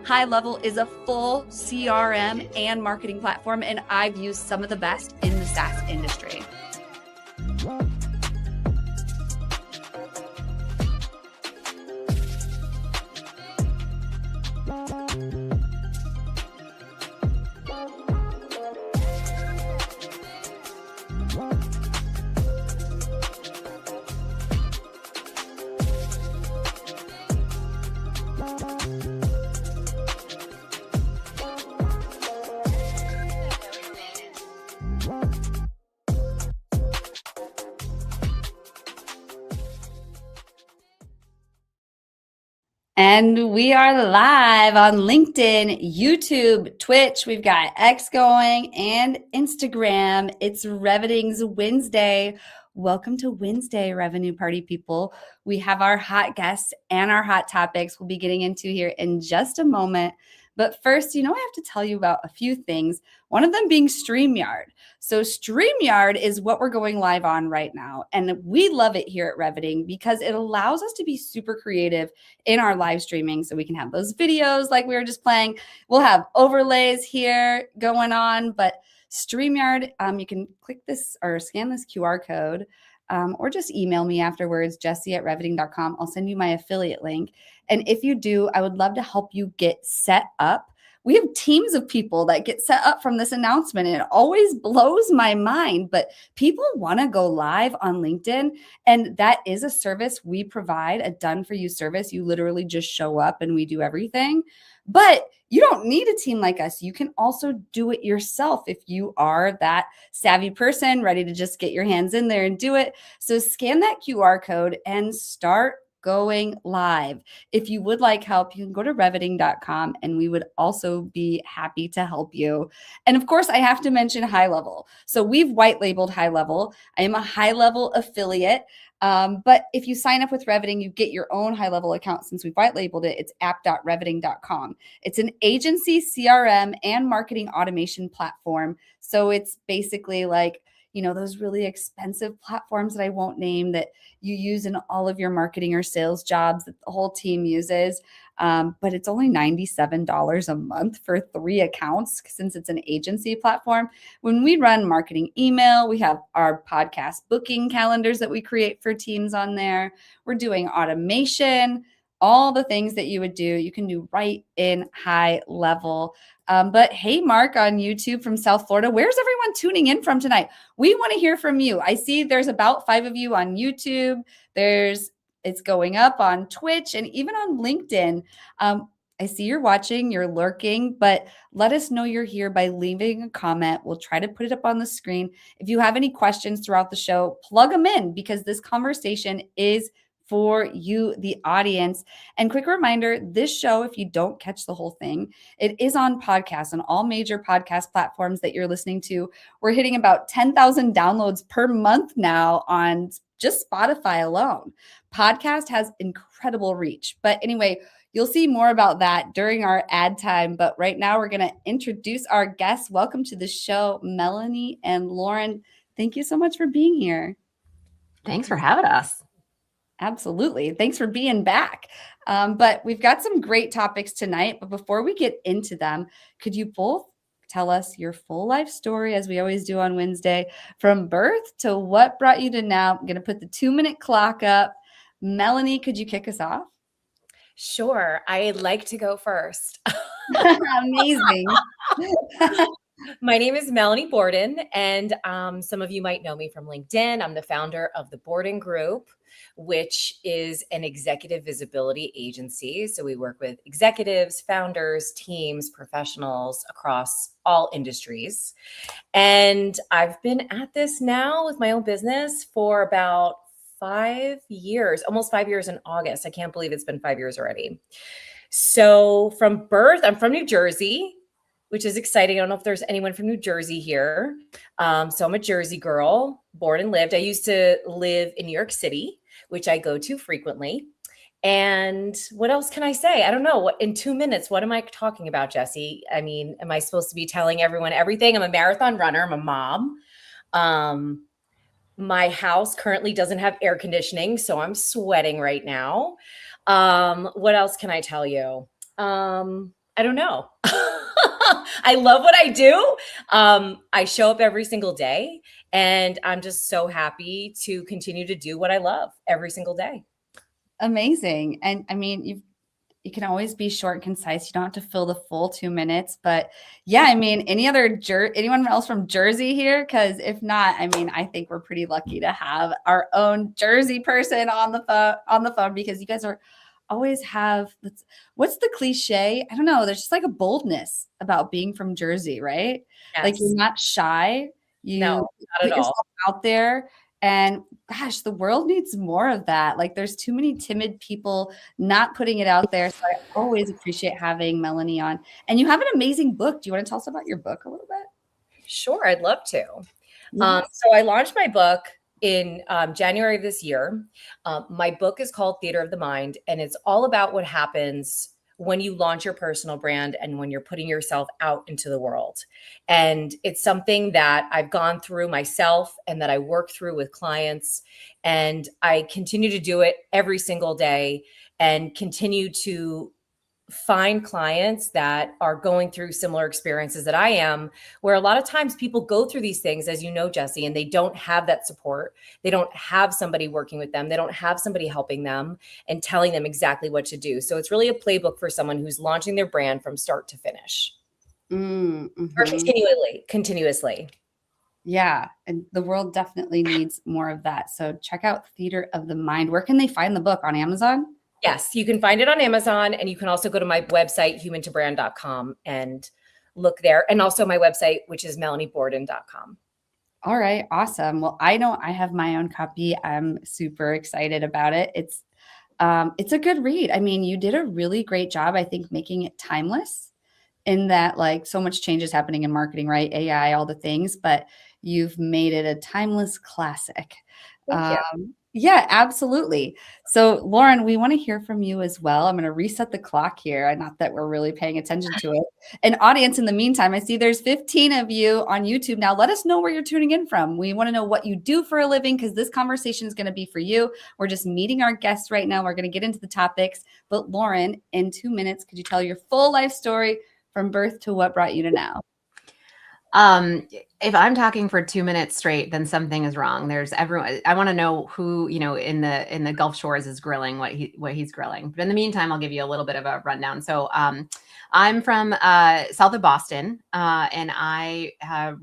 High Level is a full CRM and marketing platform, and I've used some of the best in the SaaS industry. And we are live on LinkedIn, YouTube, Twitch. We've got X going and Instagram. It's Revening's WinsDay. Welcome to WinsDay, Revenue Party people. We have our hot guests and our hot topics we'll be getting into here in just a moment. But first, I have to tell you about a few things. One of them being StreamYard. So StreamYard is what we're going live on right now. And we love it here at Revening because it allows us to be super creative in our live streaming. So we can have those videos like we were just playing. We'll have overlays here going on. But StreamYard, you can click this or scan this QR code. Or just email me afterwards, jessie@revening.com. I'll send you my affiliate link. And if you do, I would love to help you get set up. We have teams of people that get set up from this announcement, and it always blows my mind. But people want to go live on LinkedIn, and that is a service we provide, a done-for-you service. You literally just show up, and we do everything. But you don't need a team like us. You can also do it yourself if you are that savvy person ready to just get your hands in there and do it. So scan that QR code and start going live. If you would like help, you can go to revening.com and we would also be happy to help you. And of course, I have to mention High Level. So we've white labeled High Level. I am a High Level affiliate. But if you sign up with Revening, you get your own High Level account. Since we've white labeled it, it's app.revening.com. It's an agency CRM and marketing automation platform. So it's basically like, those really expensive platforms that I won't name that you use in all of your marketing or sales jobs that the whole team uses. But it's only $97 a month for 3 accounts since it's an agency platform. When we run marketing email, we have our podcast booking calendars that we create for teams on there. We're doing automation, all the things that you would do, you can do right in High Level. But hey, Mark on YouTube from South Florida, where's everyone tuning in from tonight? We want to hear from you. I see there's about 5 of you on YouTube. It's going up on Twitch and even on LinkedIn. I see you're watching, you're lurking, but let us know you're here by leaving a comment. We'll try to put it up on the screen. If you have any questions throughout the show, plug them in because this conversation is for you, the audience. And quick reminder, this show, if you don't catch the whole thing, it is on podcasts on all major podcast platforms that you're listening to. We're hitting about 10,000 downloads per month now on just Spotify alone. Podcast has incredible reach. But anyway, you'll see more about that during our ad time. But right now we're going to introduce our guests. Welcome to the show, Melanie and Lauryn. Thank you so much for being here. Thanks for having us. Absolutely. Thanks for being back. But we've got some great topics tonight. But before we get into them, could you both tell us your full life story, as we always do on WinsDay, from birth to what brought you to now? I'm going to put the 2-minute clock up. Melanie, could you kick us off? Sure. I'd like to go first. Amazing. My name is Melanie Borden, and some of you might know me from LinkedIn. I'm the founder of the Borden Group, which is an executive visibility agency. So we work with executives, founders, teams, professionals across all industries. And I've been at this now with my own business for about 5 years, almost 5 years in August. I can't believe it's been 5 years already. So from birth, I'm from New Jersey, which is exciting. I don't know if there's anyone from New Jersey here. So I'm a Jersey girl, born and lived. I used to live in New York City, which I go to frequently. And what else can I say? I don't know. What in 2 minutes, what am I talking about, Jessie? I mean, am I supposed to be telling everyone everything? I'm a marathon runner. I'm a mom. My house currently doesn't have air conditioning, so I'm sweating right now. What else can I tell you? I don't know. I love what I do. I show up every single day, and I'm just so happy to continue to do what I love every single day. Amazing. And I mean, you can always be short and concise. You don't have to fill the full 2 minutes. But yeah, I mean, anyone else from Jersey here? Because if not, I mean, I think we're pretty lucky to have our own Jersey person on the phone because you guys are always have what's the cliche? I don't know. There's just like a boldness about being from Jersey, right? Like Yes. you're not shy. No, You not put at all. yourself out there. And gosh, the world needs more of that. Like there's too many timid people not putting it out there. So I always appreciate having Melanie on. And you have an amazing book. Do you want to tell us about your book a little bit? Sure, I'd love to. Yes. So I launched my book in January of this year. My book is called Theater of the Mind, and it's all about what happens when you launch your personal brand and when you're putting yourself out into the world. And it's something that I've gone through myself and that I work through with clients. And I continue to do it every single day and continue to find clients that are going through similar experiences that I am, where a lot of times people go through these things, as you know, Jessie, and they don't have that support. They don't have somebody working with them. They don't have somebody helping them and telling them exactly what to do. So it's really a playbook for someone who's launching their brand from start to finish or continuously. Yeah. And the world definitely needs more of that. So check out Theater of the Mind. Where can they find the book? On Amazon? Yes, you can find it on Amazon, and you can also go to my website, humantobrand.com, and look there. And also my website, which is melanieborden.com. All right. Awesome. Well, I know I have my own copy. I'm super excited about it. It's a good read. I mean, you did a really great job, I think, making it timeless in that like so much change is happening in marketing, right? AI, all the things, but you've made it a timeless classic. Thank you. Yeah, absolutely. So Lauryn, we want to hear from you as well. I'm going to reset the clock here. Not that we're really paying attention to it. An audience in the meantime, I see there's 15 of you on YouTube now. Let us know where you're tuning in from. We want to know what you do for a living because this conversation is going to be for you. We're just meeting our guests right now. We're going to get into the topics. But Lauryn, in 2 minutes, could you tell your full life story from birth to what brought you to now? If I'm talking for 2 minutes straight, then something is wrong. There's everyone. I want to know who, in the Gulf Shores is grilling what he's grilling. But in the meantime, I'll give you a little bit of a rundown. So, I'm from south of Boston, and I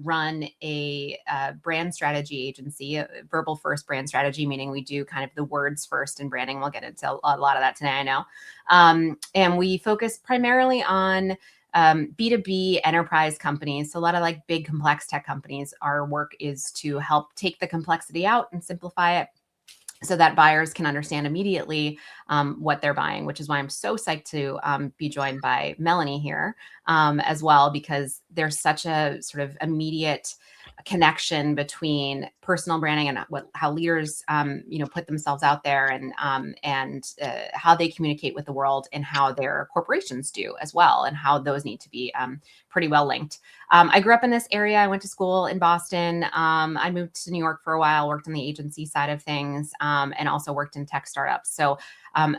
run a brand strategy agency, a verbal first brand strategy, meaning we do kind of the words first in branding. We'll get into a lot of that today, I know. And we focus primarily on B2B enterprise companies. So a lot of like big complex tech companies, our work is to help take the complexity out and simplify it so that buyers can understand immediately what they're buying, which is why I'm so psyched to be joined by Melanie here as well, because there's such a sort of immediate connection between personal branding and how leaders, put themselves out there and how they communicate with the world and how their corporations do as well, and how those need to be pretty well linked. I grew up in this area. I went to school in Boston. I moved to New York for a while, worked on the agency side of things, and also worked in tech startups. So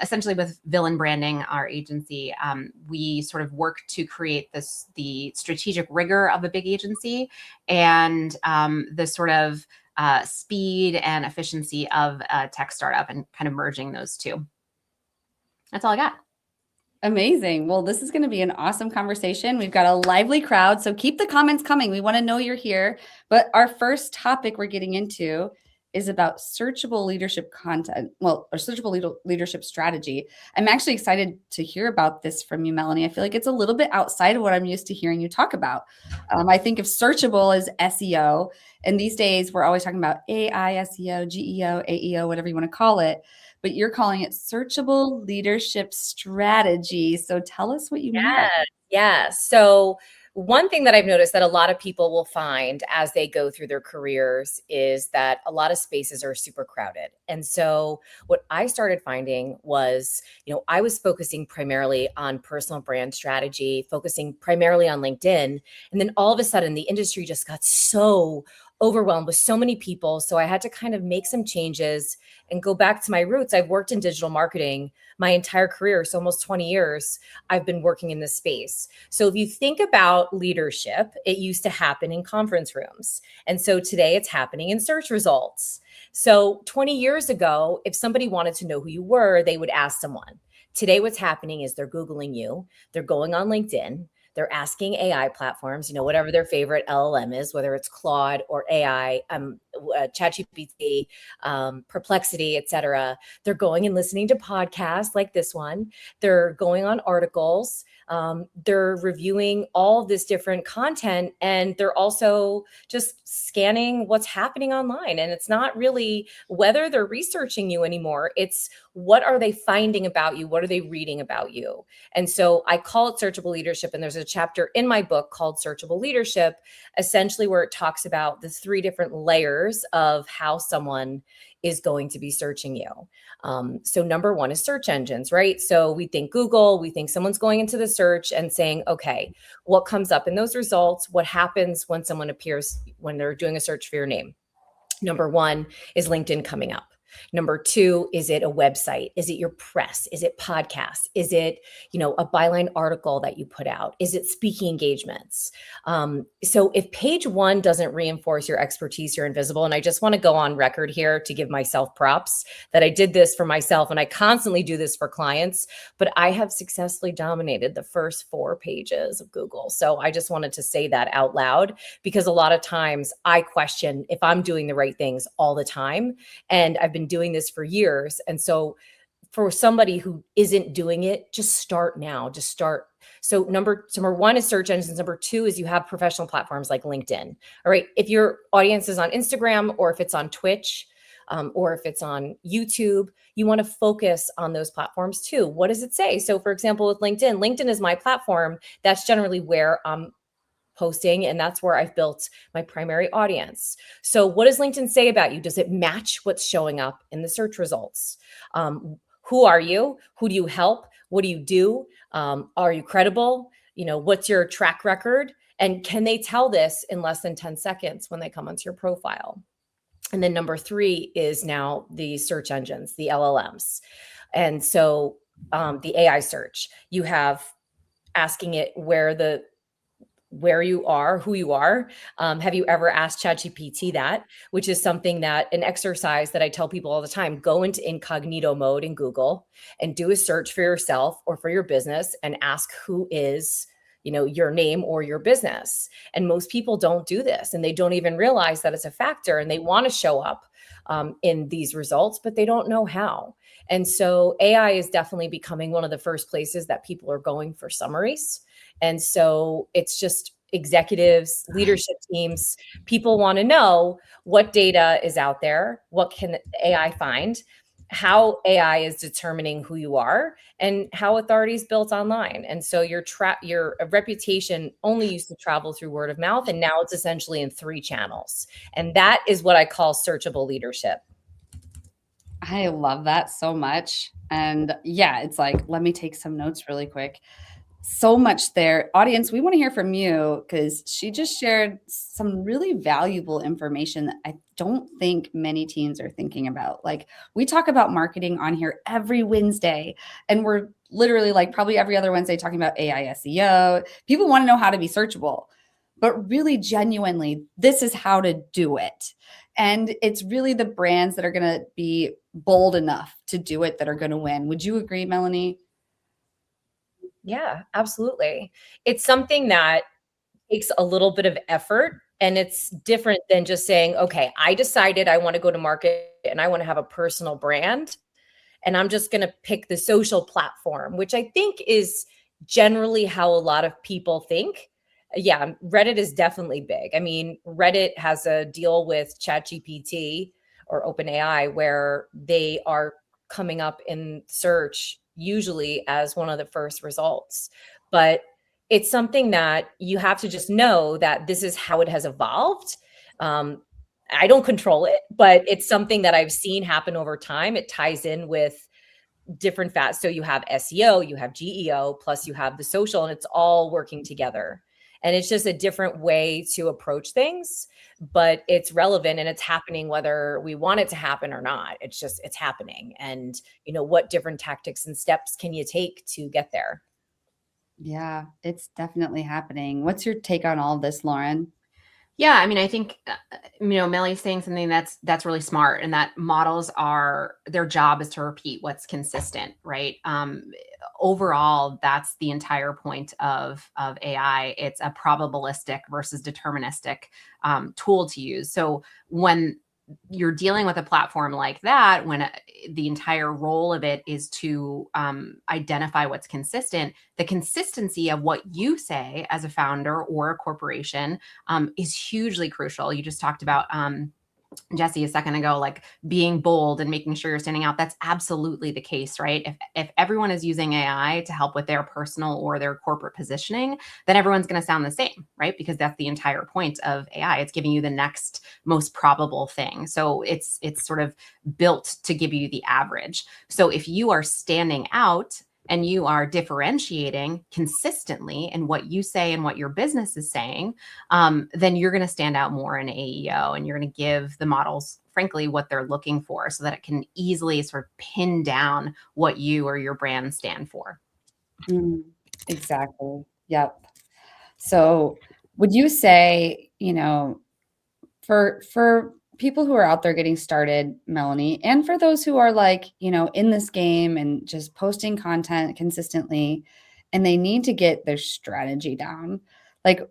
essentially with Villain Branding, our agency, we sort of work to create the strategic rigor of a big agency and the sort of speed and efficiency of a tech startup, and kind of merging those two. That's all I got. Amazing. Well, this is going to be an awesome conversation. We've got a lively crowd, so keep the comments coming. We want to know you're here. But our first topic we're getting into is about searchable leadership content, or searchable leadership strategy. I'm actually excited to hear about this from you, Melanie. I feel like it's a little bit outside of what I'm used to hearing you talk about. I think of searchable as SEO, and these days we're always talking about AI, SEO, GEO, AEO, whatever you want to call it. But you're calling it searchable leadership strategy. So tell us what you mean by that. Yeah. So one thing that I've noticed that a lot of people will find as they go through their careers is that a lot of spaces are super crowded. And so what I started finding was, I was focusing primarily on personal brand strategy, focusing primarily on LinkedIn. And then all of a sudden the industry just got so overwhelmed with so many people. So I had to kind of make some changes and go back to my roots. I've worked in digital marketing my entire career. So almost 20 years, I've been working in this space. So if you think about leadership, it used to happen in conference rooms. And so today it's happening in search results. So 20 years ago, if somebody wanted to know who you were, they would ask someone. Today, what's happening is they're Googling you, they're going on LinkedIn, they're asking AI platforms, whatever their favorite LLM is, whether it's Claude or AI, ChatGPT, Perplexity, et cetera. They're going and listening to podcasts like this one. They're going on articles. They're reviewing all of this different content, and they're also just scanning what's happening online. And it's not really whether they're researching you anymore. It's what are they finding about you? What are they reading about you? And so I call it searchable leadership. And there's a chapter in my book called Searchable Leadership, essentially where it talks about the 3 different layers of how someone is going to be searching you. So number 1 is search engines, right? So we think Google, we think someone's going into the search and saying, okay, what comes up in those results? What happens when someone appears, when they're doing a search for your name? Number 1 is LinkedIn coming up. Number 2, is it a website? Is it your press? Is it podcasts? Is it, a byline article that you put out? Is it speaking engagements? So if page 1 doesn't reinforce your expertise, you're invisible. And I just want to go on record here to give myself props that I did this for myself, and I constantly do this for clients, but I have successfully dominated the first 4 pages of Google. So I just wanted to say that out loud, because a lot of times I question if I'm doing the right things all the time. And I've been doing this for years. And so for somebody who isn't doing it, just start now, just start. So number 1 is search engines. Number 2 is you have professional platforms like LinkedIn. All right. If your audience is on Instagram, or if it's on Twitch, or if it's on YouTube, you want to focus on those platforms too. What does it say? So for example, with LinkedIn is my platform. That's generally where I'm posting, and that's where I've built my primary audience. So what does LinkedIn say about you? Does it match what's showing up in the search results? Who are you? Who do you help? What do you do? Are you credible? What's your track record? And can they tell this in less than 10 seconds when they come onto your profile? And then number 3 is now the search engines, the LLMs. And so the AI search, you have asking it where you are, who you are. Have you ever asked ChatGPT that? Which is something an exercise that I tell people all the time. Go into incognito mode in Google and do a search for yourself or for your business and ask who is, your name or your business. And most people don't do this, and they don't even realize that it's a factor, and they want to show up in these results, but they don't know how. And so AI is definitely becoming one of the first places that people are going for summaries. And so it's just executives, leadership teams, people want to know what data is out there, what can AI find, how AI is determining who you are, and how authority is built online. And so your reputation only used to travel through word of mouth, and now it's essentially in 3 channels. And that is what I call searchable leadership. I love that so much. And yeah, it's like, let me take some notes really quick. So much there. Audience, we want to hear from you, because she just shared some really valuable information that I don't think many teens are thinking about. Like, we talk about marketing on here every Wednesday, and we're literally like probably every other Wednesday talking about AI SEO. People want to know how to be searchable, but really genuinely, this is how to do it. And it's really the brands that are going to be bold enough to do it that are going to win. Would you agree, Melanie? Yeah, absolutely. It's something that takes a little bit of effort, and it's different than just saying, okay, I decided I want to go to market and I want to have a personal brand, and I'm just going to pick the social platform, which I think is generally how a lot of people think. Yeah, Reddit is definitely big. I mean, Reddit has a deal with ChatGPT or OpenAI where they are coming up in search usually as one of the first results. But it's something that you have to just know that this is how it has evolved. I don't control it, but it's something that I've seen happen over time. It ties in with different facets. So you have SEO, you have GEO, plus you have the social, and it's all working together. And it's just a different way to approach things, but it's relevant and it's happening whether we want it to happen or not. It's happening. And, what different tactics and steps can you take to get there? Yeah, it's definitely happening. What's your take on all this, Lauren? Yeah, I mean, I think Melly's saying something that's really smart, and that models are their job is to repeat what's consistent, right? Overall, that's the entire point of AI. It's a probabilistic versus deterministic tool to use. So when you're dealing with a platform like that, when the entire role of it is to identify what's consistent, the consistency of what you say as a founder or a corporation is hugely crucial. You just talked about Jessie a second ago, like being bold and making sure you're standing out. That's absolutely the case, right? If everyone is using AI to help with their personal or their corporate positioning, then everyone's going to sound the same, right? Because that's the entire point of AI. It's giving you the next most probable thing. So it's sort of built to give you the average. So if you are standing out and you are differentiating consistently in what you say and what your business is saying, then you're going to stand out more in AEO, and you're going to give the models, frankly, what they're looking for so that it can easily sort of pin down what you or your brand stand for. Exactly. Yep. So would you say, for people who are out there getting started, Melanie, and for those who are like, in this game and just posting content consistently, and they need to get their strategy down, like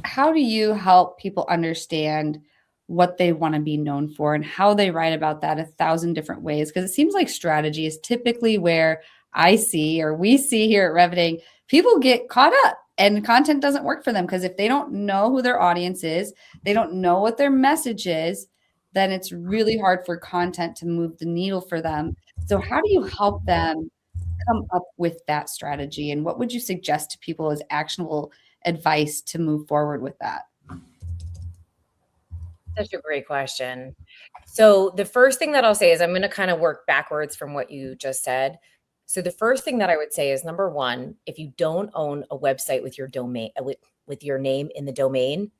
how do you help people understand what they want to be known for and how they write about that 1,000 different ways? Because it seems like strategy is typically where I see, or we see here at Revenue, people get caught up and content doesn't work for them because if they don't know who their audience is, they don't know what their message is, then it's really hard for content to move the needle for them. So how do you help them come up with that strategy? And what would you suggest to people as actionable advice to move forward with that? Such a great question. So the first thing that I'll say is I'm going to kind of work backwards from what you just said. So the first thing that I would say is number one, if you don't own a website with your domain with your name in the domain,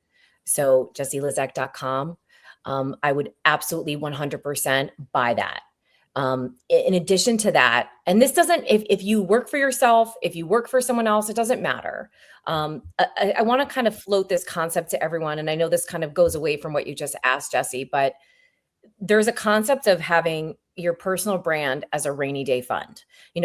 so jessielizak.com, I would absolutely 100% buy that. In addition to that, and this doesn't, if you work for yourself, if you work for someone else, it doesn't matter. I want to kind of float this concept to everyone. And I know this kind of goes away from what you just asked, Jessie, but there's a concept of having your personal brand as a rainy day fund.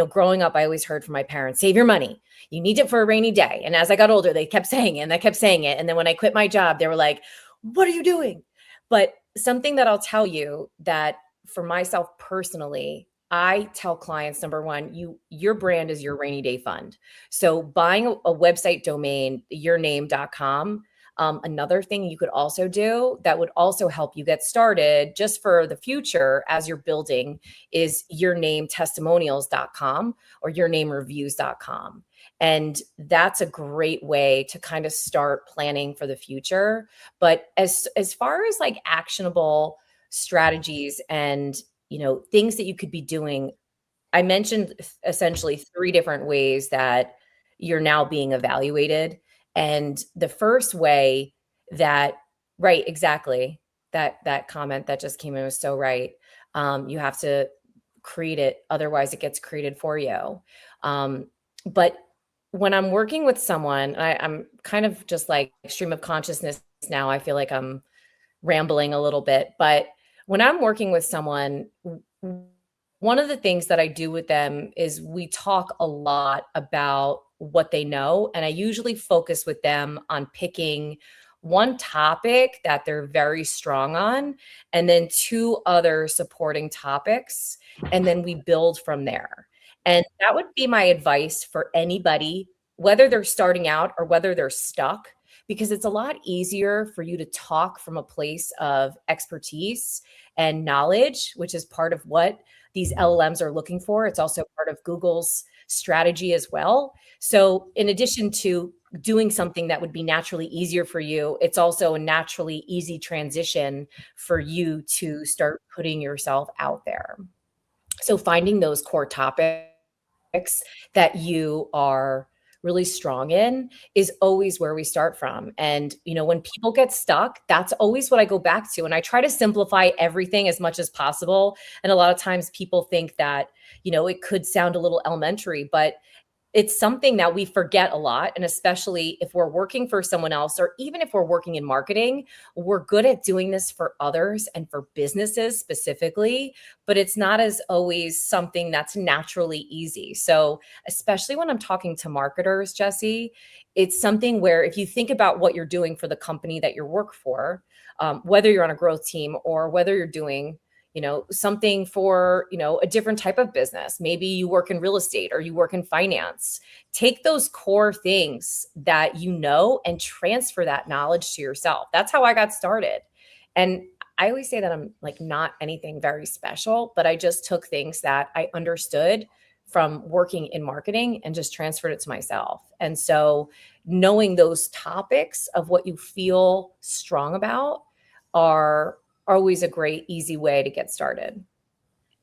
Growing up, I always heard from my parents, save your money. You need it for a rainy day. And as I got older, they kept saying it and I kept saying it. And then when I quit my job, they were like, what are you doing? But something that I'll tell you that for myself personally, I tell clients, number one, your brand is your rainy day fund. So buying a website domain, yourname.com. Another thing you could also do that would also help you get started just for the future as you're building is yournametestimonials.com or yournamereviews.com. And that's a great way to kind of start planning for the future. But as far as like actionable strategies and things that you could be doing, I mentioned essentially 3 different ways that you're now being evaluated. And the first way that, right, exactly, that comment that just came in was so right. You have to create it, otherwise it gets created for you. But when I'm working with someone, I'm kind of just like stream of consciousness now. I feel like I'm rambling a little bit, but when I'm working with someone, one of the things that I do with them is we talk a lot about what they know. And I usually focus with them on picking one topic that they're very strong on, and then 2 other supporting topics. And then we build from there. And that would be my advice for anybody, whether they're starting out or whether they're stuck, because it's a lot easier for you to talk from a place of expertise and knowledge, which is part of what these LLMs are looking for. It's also part of Google's strategy as well. So in addition to doing something that would be naturally easier for you, it's also a naturally easy transition for you to start putting yourself out there. So finding those core topics that you are really strong in is always where we start from. And, when people get stuck, that's always what I go back to. And I try to simplify everything as much as possible. And a lot of times people think that, it could sound a little elementary, but it's something that we forget a lot. And especially if we're working for someone else, or even if we're working in marketing, we're good at doing this for others and for businesses specifically, but it's not as always something that's naturally easy. So especially when I'm talking to marketers, Jessie, it's something where if you think about what you're doing for the company that you work for, whether you're on a growth team or whether you're doing something for, a different type of business. Maybe you work in real estate or you work in finance. Take those core things that and transfer that knowledge to yourself. That's how I got started. And I always say that I'm like not anything very special, but I just took things that I understood from working in marketing and just transferred it to myself. And so knowing those topics of what you feel strong about are always a great, easy way to get started.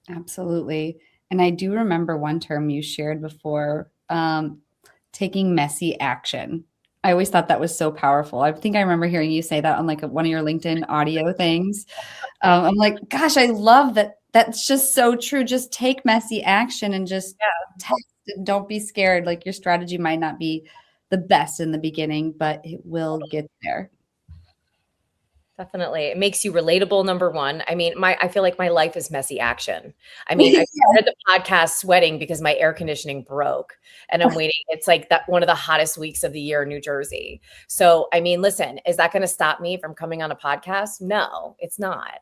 Absolutely. And I do remember one term you shared before, taking messy action. I always thought that was so powerful. I think I remember hearing you say that on like one of your LinkedIn audio things. I'm like, gosh, I love that. That's just so true. Just take messy action and just test and don't be scared. Like your strategy might not be the best in the beginning, but it will get there. Definitely. It makes you relatable, number one. I mean, I feel like my life is messy action. I mean, I started the podcast sweating because my air conditioning broke and I'm waiting. It's like that one of the hottest weeks of the year in New Jersey. So, I mean, listen, is that going to stop me from coming on a podcast? No, it's not.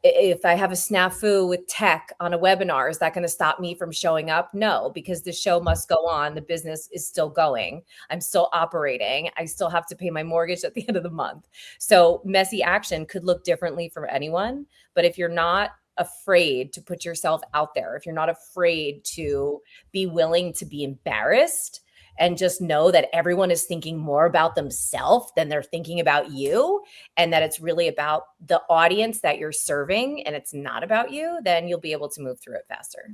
If I have a snafu with tech on a webinar, is that going to stop me from showing up? No, because the show must go on. The business is still going. I'm still operating. I still have to pay my mortgage at the end of the month. So messy action could look differently for anyone. But if you're not afraid to put yourself out there, if you're not afraid to be willing to be embarrassed, and just know that everyone is thinking more about themselves than they're thinking about you, and that it's really about the audience that you're serving and it's not about you, then you'll be able to move through it faster.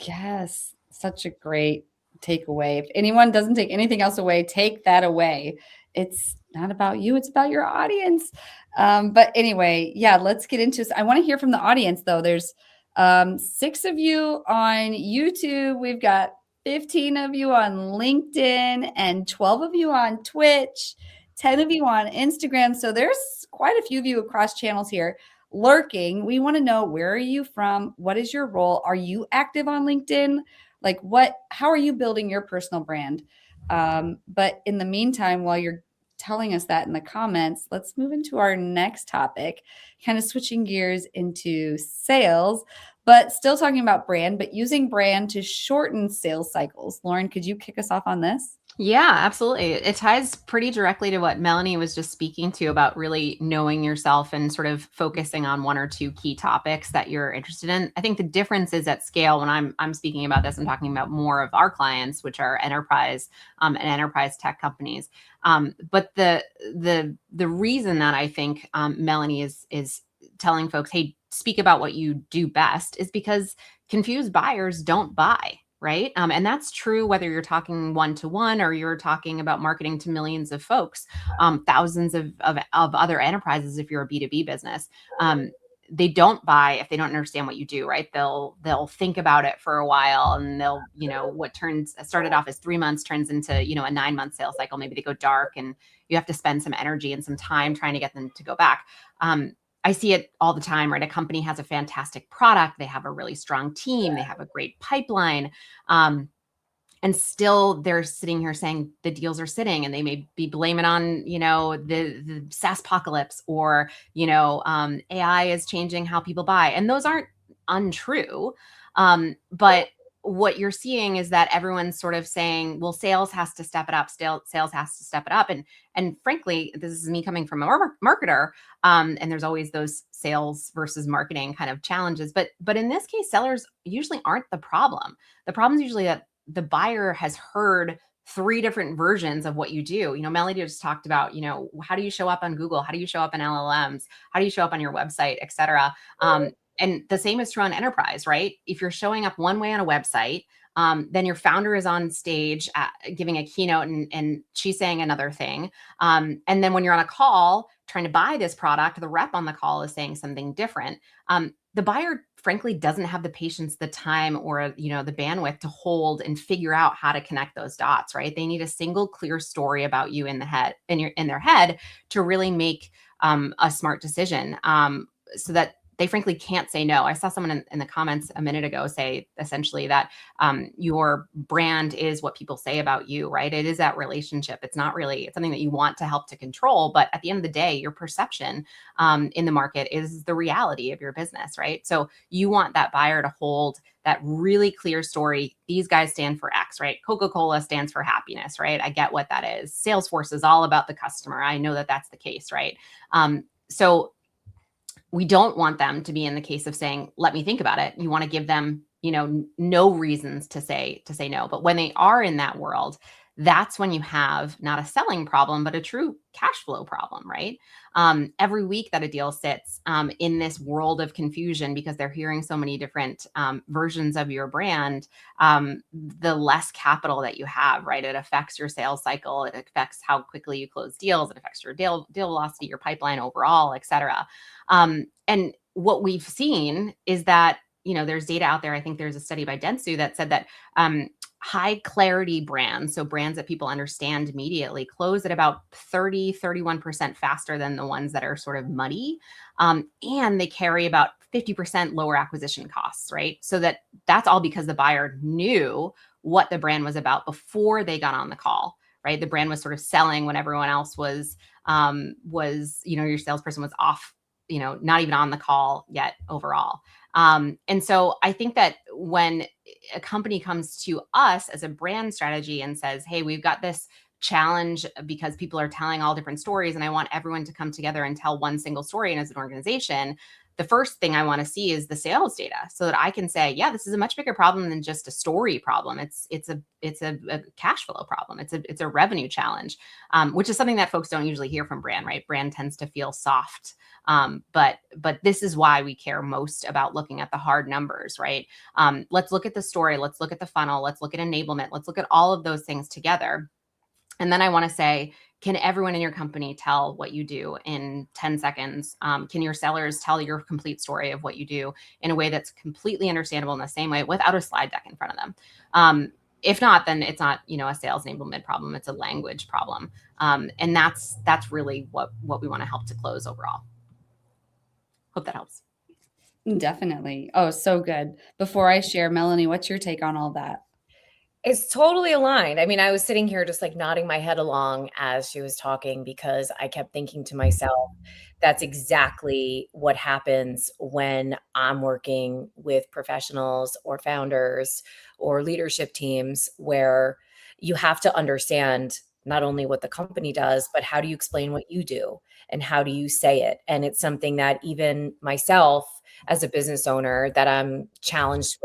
Yes, such a great takeaway. If anyone doesn't take anything else away, take that away. It's not about you, it's about your audience. But anyway, yeah, let's get into this. I want to hear from the audience though. There's 6 of you on YouTube. We've got 15 of you on LinkedIn and 12 of you on Twitch, 10 of you on Instagram. So there's quite a few of you across channels here lurking. We want to know, where are you from? What is your role? Are you active on LinkedIn? Like how are you building your personal brand? But in the meantime, while you're telling us that in the comments, let's move into our next topic, kind of switching gears into sales, but still talking about brand, but using brand to shorten sales cycles. Lauryn, could you kick us off on this? Yeah, absolutely. It ties pretty directly to what Melanie was just speaking to about really knowing yourself and sort of focusing on 1 or 2 key topics that you're interested in. I think the difference is at scale. When I'm speaking about this, I'm talking about more of our clients, which are enterprise and enterprise tech companies. But the reason that I think Melanie is telling folks, hey, speak about what you do best, is because confused buyers don't buy. Right. And that's true whether you're talking one-to-one or you're talking about marketing to millions of folks, thousands of other enterprises. If you're a B2B business, they don't buy if they don't understand what you do. Right. They'll think about it for a while, and they'll, what started off as 3 months turns into, a 9-month sales cycle. Maybe they go dark and you have to spend some energy and some time trying to get them to go back. I see it all the time, right? A company has a fantastic product. They have a really strong team. They have a great pipeline. And still they're sitting here saying the deals are sitting, and they may be blaming on, the SaaS apocalypse, or, AI is changing how people buy. And those aren't untrue. But what you're seeing is that everyone's sort of saying, well, sales has to step it up. Sales has to step it up. And frankly, this is me coming from a marketer. And there's always those sales versus marketing kind of challenges. But in this case, sellers usually aren't the problem. The problem is usually that the buyer has heard 3 different versions of what you do. Melody just talked about, how do you show up on Google? How do you show up in LLMs? How do you show up on your website, et cetera? And the same is true on enterprise, right? If you're showing up one way on a website, Then your founder is on stage giving a keynote and she's saying another thing. And then when you're on a call trying to buy this product, the rep on the call is saying something different. The buyer, frankly, doesn't have the patience, the time, or the bandwidth to hold and figure out how to connect those dots, right? They need a single clear story about you in their head to really make a smart decision, so that they frankly can't say no. I saw someone in the comments a minute ago say essentially that your brand is what people say about you, right? It is that relationship. It's something that you want to help to control. But at the end of the day, your perception in the market is the reality of your business, right? So you want that buyer to hold that really clear story. These guys stand for X, right? Coca-Cola stands for happiness, right? I get what that is. Salesforce is all about the customer. I know that that's the case, right? So we don't want them to be in the case of saying, let me think about it. You want to give them, no reasons to say no. But when they are in that world, that's when you have not a selling problem, but a true cash flow problem, right? Every week that a deal sits in this world of confusion because they're hearing so many different versions of your brand, the less capital that you have, right? It affects your sales cycle. It affects how quickly you close deals. It affects your deal velocity, your pipeline overall, et cetera. And what we've seen is that, there's data out there. I think there's a study by Dentsu that said that high clarity brands, so brands that people understand immediately, close at about 31% faster than the ones that are sort of muddy. And they carry about 50% lower acquisition costs, right? So that's all because the buyer knew what the brand was about before they got on the call, right? The brand was sort of selling when everyone else was, your salesperson was off, not even on the call yet overall. And so I think that when a company comes to us as a brand strategy and says, hey, we've got this challenge because people are telling all different stories and I want everyone to come together and tell one single story. And as an organization, the first thing I want to see is the sales data so that I can say, yeah, this is a much bigger problem than just a story problem. It's a cash flow problem. It's a revenue challenge, which is something that folks don't usually hear from brand, right? Brand tends to feel soft. But this is why we care most about looking at the hard numbers, right? Let's look at the story. Let's look at the funnel. Let's look at enablement. Let's look at all of those things together. And then I want to say, can everyone in your company tell what you do in 10 seconds? Can your sellers tell your complete story of what you do in a way that's completely understandable in the same way without a slide deck in front of them? If not, then it's not, a sales enablement problem. It's a language problem. And that's really what we want to help to close overall. Hope that helps. Definitely. Oh, so good. Before I share, Melanie, what's your take on all that? It's totally aligned. I mean, I was sitting here just like nodding my head along as she was talking because I kept thinking to myself, that's exactly what happens when I'm working with professionals or founders or leadership teams, where you have to understand not only what the company does, but how do you explain what you do and how do you say it? And it's something that even myself as a business owner that I'm challenged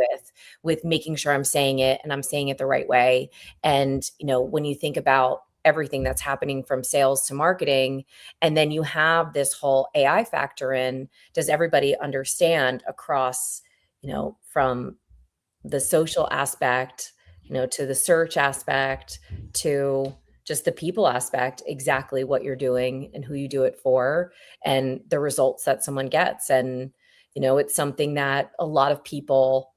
with making sure I'm saying it and I'm saying it the right way. And, when you think about everything that's happening from sales to marketing, and then you have this whole AI factor in, does everybody understand across, from the social aspect, to the search aspect, to just the people aspect, exactly what you're doing and who you do it for and the results that someone gets. And, it's something that a lot of people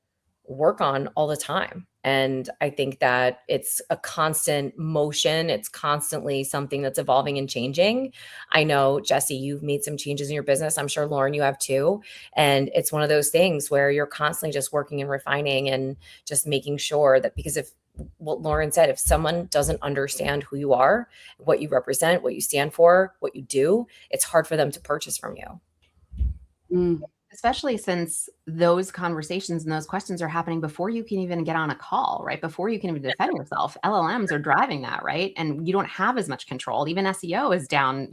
work on all the time. And I think that it's a constant motion. It's constantly something that's evolving and changing. I know, Jessie, you've made some changes in your business. I'm sure, Lauryn, you have too. And it's one of those things where you're constantly just working and refining and just making sure that, because if what Lauryn said, if someone doesn't understand who you are, what you represent, what you stand for, what you do, it's hard for them to purchase from you. Especially since those conversations and those questions are happening before you can even get on a call, right? Before you can even defend yourself. LLMs are driving that, right? And you don't have as much control. Even SEO is down,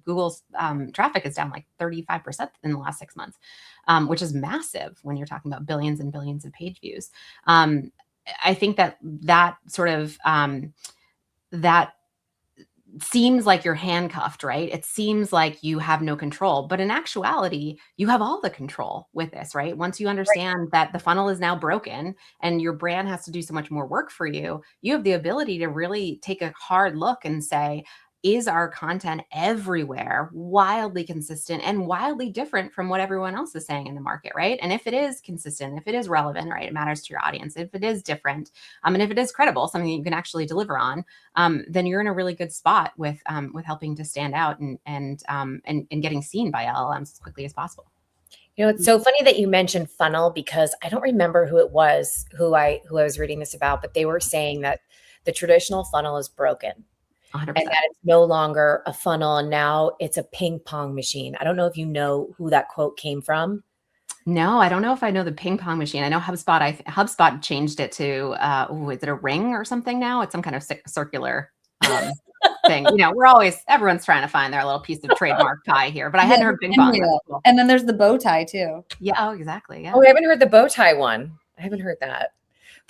Google's traffic is down like 35% in the last 6 months, which is massive when you're talking about billions and billions of page views. I think that sort of, that seems like you're handcuffed, right? It seems like you have no control, but in actuality, you have all the control with this, right? Once you understand that the funnel is now broken and your brand has to do so much more work for you, you have the ability to really take a hard look and say, is our content everywhere wildly consistent and wildly different from what everyone else is saying in the market, right? And if it is consistent, if it is relevant, right, it matters to your audience. If it is different, and if it is credible, something that you can actually deliver on, then you're in a really good spot with helping to stand out and getting seen by LLMs as quickly as possible. You know, it's so funny that you mentioned funnel, because I don't remember who it was who I was reading this about, but they were saying that the traditional funnel is broken. 100%. And that it's no longer a funnel, and now it's a ping pong machine. I don't know if you know who that quote came from. No, I don't know if I know the ping pong machine. I know HubSpot. HubSpot changed it to is it a ring or something now? It's some kind of circular thing. You know, everyone's trying to find their little piece of trademark pie here, but I hadn't heard ping pong. Cool. And then there's the bow tie too. Yeah. Oh, exactly. Yeah. Oh, I haven't heard the bow tie one. I haven't heard that.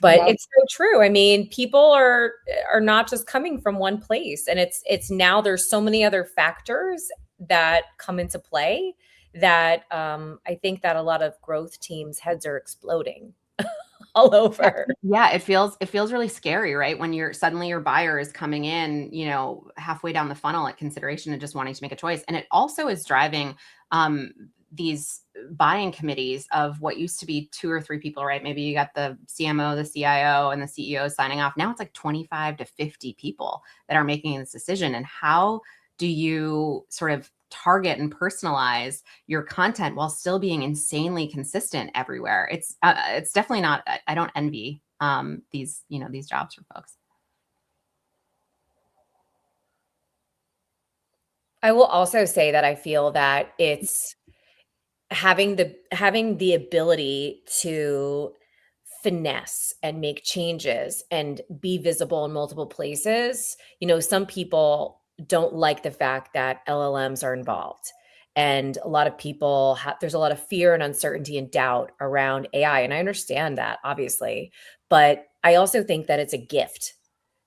But it's so true. I mean, people are not just coming from one place, and it's now there's so many other factors that come into play that I think that a lot of growth teams' heads are exploding all over. Yeah, it feels really scary, right? When suddenly your buyer is coming in, you know, halfway down the funnel at consideration and just wanting to make a choice. And it also is driving these buying committees of what used to be 2 or 3 people, right? Maybe you got the CMO, the CIO, and the CEO signing off. Now it's like 25 to 50 people that are making this decision. And how do you sort of target and personalize your content while still being insanely consistent everywhere? It's definitely not, I don't envy these jobs for folks. I will also say that I feel that it's having the ability to finesse and make changes and be visible in multiple places. You know, some people don't like the fact that LLMs are involved. And a lot of people there's a lot of fear and uncertainty and doubt around AI. And I understand that, obviously. But I also think that it's a gift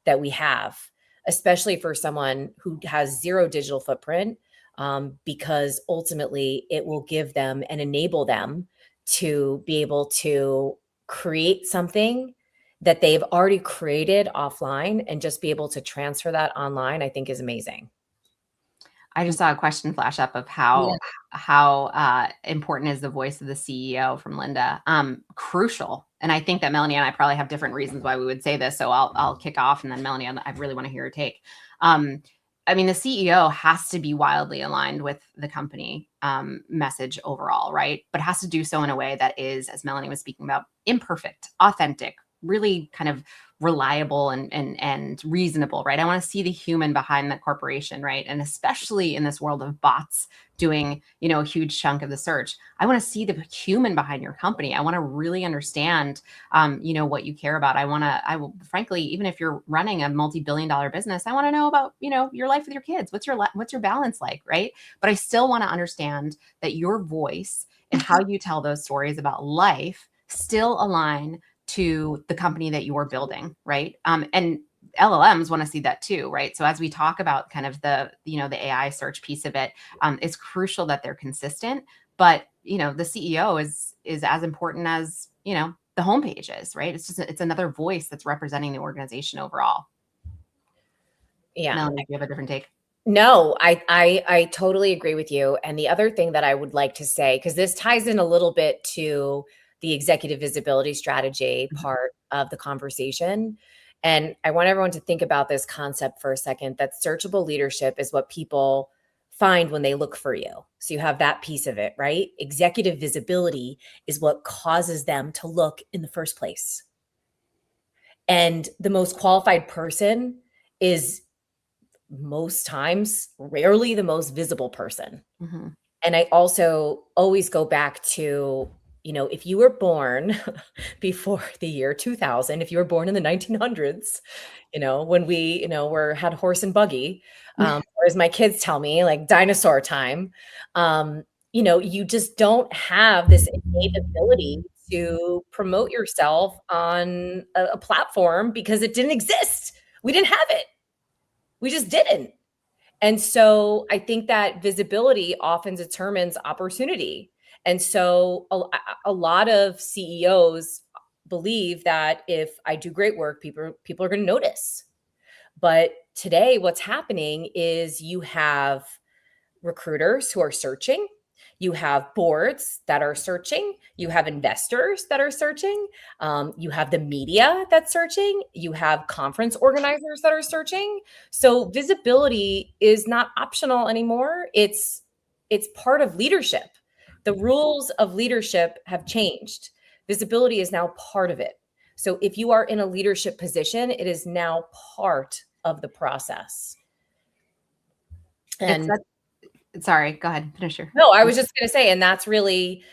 that we have, especially for someone who has zero digital footprint, because ultimately it will give them and enable them to be able to create something that they've already created offline and just be able to transfer that online, I think is amazing. I just saw a question flash up of how important is the voice of the CEO from Linda. Crucial. And I think that Melanie and I probably have different reasons why we would say this. So I'll kick off, and then Melanie, I really want to hear your take. I mean, the CEO has to be wildly aligned with the company message overall, right? But has to do so in a way that is, as Melanie was speaking about, imperfect, authentic, really kind of reliable and reasonable, right? I want to see the human behind the corporation, right? And especially in this world of bots doing, you know, a huge chunk of the search, I want to see the human behind your company. I want to really understand, you know, what you care about. I will, frankly, even if you're running a multi-billion-dollar business, I want to know about, you know, your life with your kids. What's your balance like, right? But I still want to understand that your voice and how you tell those stories about life still align to the company that you're building, right? And LLMs want to see that too, right? So as we talk about kind of the AI search piece of it, it's crucial that they're consistent. But you know, the CEO is as important as, you know, the homepage is, right? It's another voice that's representing the organization overall. Yeah, Melanie, do you have a different take? No, I totally agree with you. And the other thing that I would like to say, because this ties in a little bit to the executive visibility strategy part of the conversation. And I want everyone to think about this concept for a second, that searchable leadership is what people find when they look for you. So you have that piece of it, right? Executive visibility is what causes them to look in the first place. And the most qualified person is most times, rarely the most visible person. Mm-hmm. And I also always go back to, you know, if you were born before the year 2000, if you were born in the 1900s, you know, when we, you know, had horse and buggy, or as my kids tell me, like dinosaur time, you know, you just don't have this innate ability to promote yourself on a platform because it didn't exist. We didn't have it. We just didn't. And so I think that visibility often determines opportunity. And so a lot of CEOs believe that if I do great work, people are going to notice. But today, what's happening is you have recruiters who are searching. You have boards that are searching. You have investors that are searching. You have the media that's searching. You have conference organizers that are searching. So visibility is not optional anymore. It's part of leadership. The rules of leadership have changed. Visibility is now part of it. So if you are in a leadership position, it is now part of the process. And sorry, go ahead, finish your. No, I was just going to say, and that's really,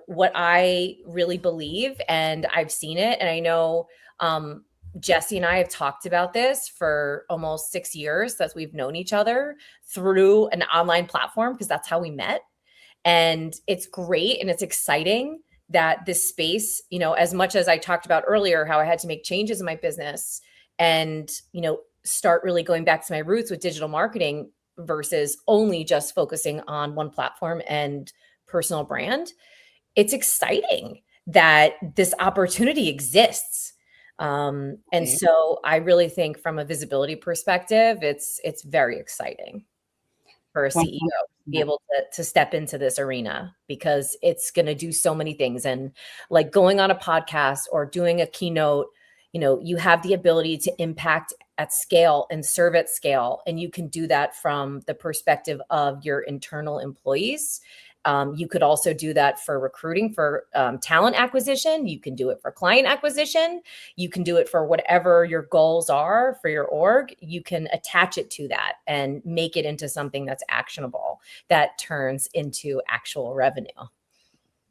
what I really believe, and I've seen it. And I know Jessie and I have talked about this for almost 6 years that we've known each other through an online platform, because that's how we met. And it's great and it's exciting that this space, as much as I talked about earlier, how I had to make changes in my business and, start really going back to my roots with digital marketing versus only just focusing on one platform and personal brand. It's exciting that this opportunity exists. And so I really think from a visibility perspective, it's very exciting for a CEO to be able to step into this arena, because it's going to do so many things. And like going on a podcast or doing a keynote, you have the ability to impact at scale and serve at scale. And you can do that from the perspective of your internal employees. You could also do that for recruiting, for talent acquisition. You can do it for client acquisition. You can do it for whatever your goals are for your org. You can attach it to that and make it into something that's actionable, that turns into actual revenue.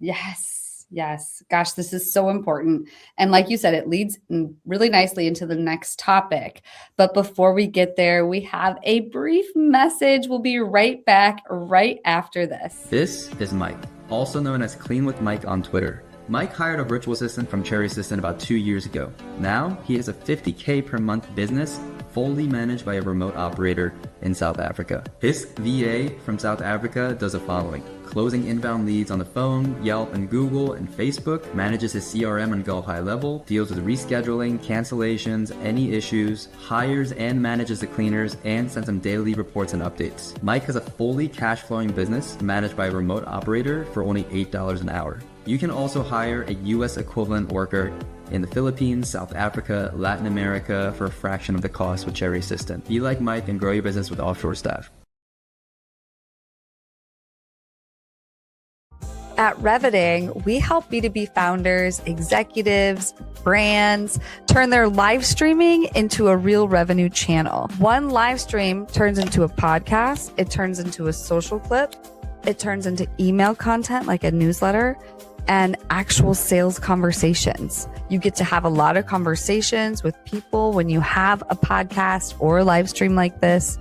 Yes. Yes. Gosh, this is so important. And like you said, it leads really nicely into the next topic. But before we get there, we have a brief message. We'll be right back right after this. This is Mike, also known as Clean with Mike on Twitter. Mike hired a virtual assistant from Cherry Assistant about 2 years ago. Now he has a $50K per month business fully managed by a remote operator in South Africa. His VA from South Africa does the following: closing inbound leads on the phone, Yelp and Google and Facebook, manages his CRM on Go High Level, deals with rescheduling, cancellations, any issues, hires and manages the cleaners, and sends them daily reports and updates. Mike has a fully cash flowing business managed by a remote operator for only $8 an hour. You can also hire a US equivalent worker in the Philippines, South Africa, Latin America for a fraction of the cost with Cherry Assistant. Be like Mike and grow your business with offshore staff. At Reveting, we help B2B founders, executives, brands turn their live streaming into a real revenue channel. One live stream turns into a podcast. It turns into a social clip. It turns into email content like a newsletter and actual sales conversations. You get to have a lot of conversations with people when you have a podcast or a live stream like this.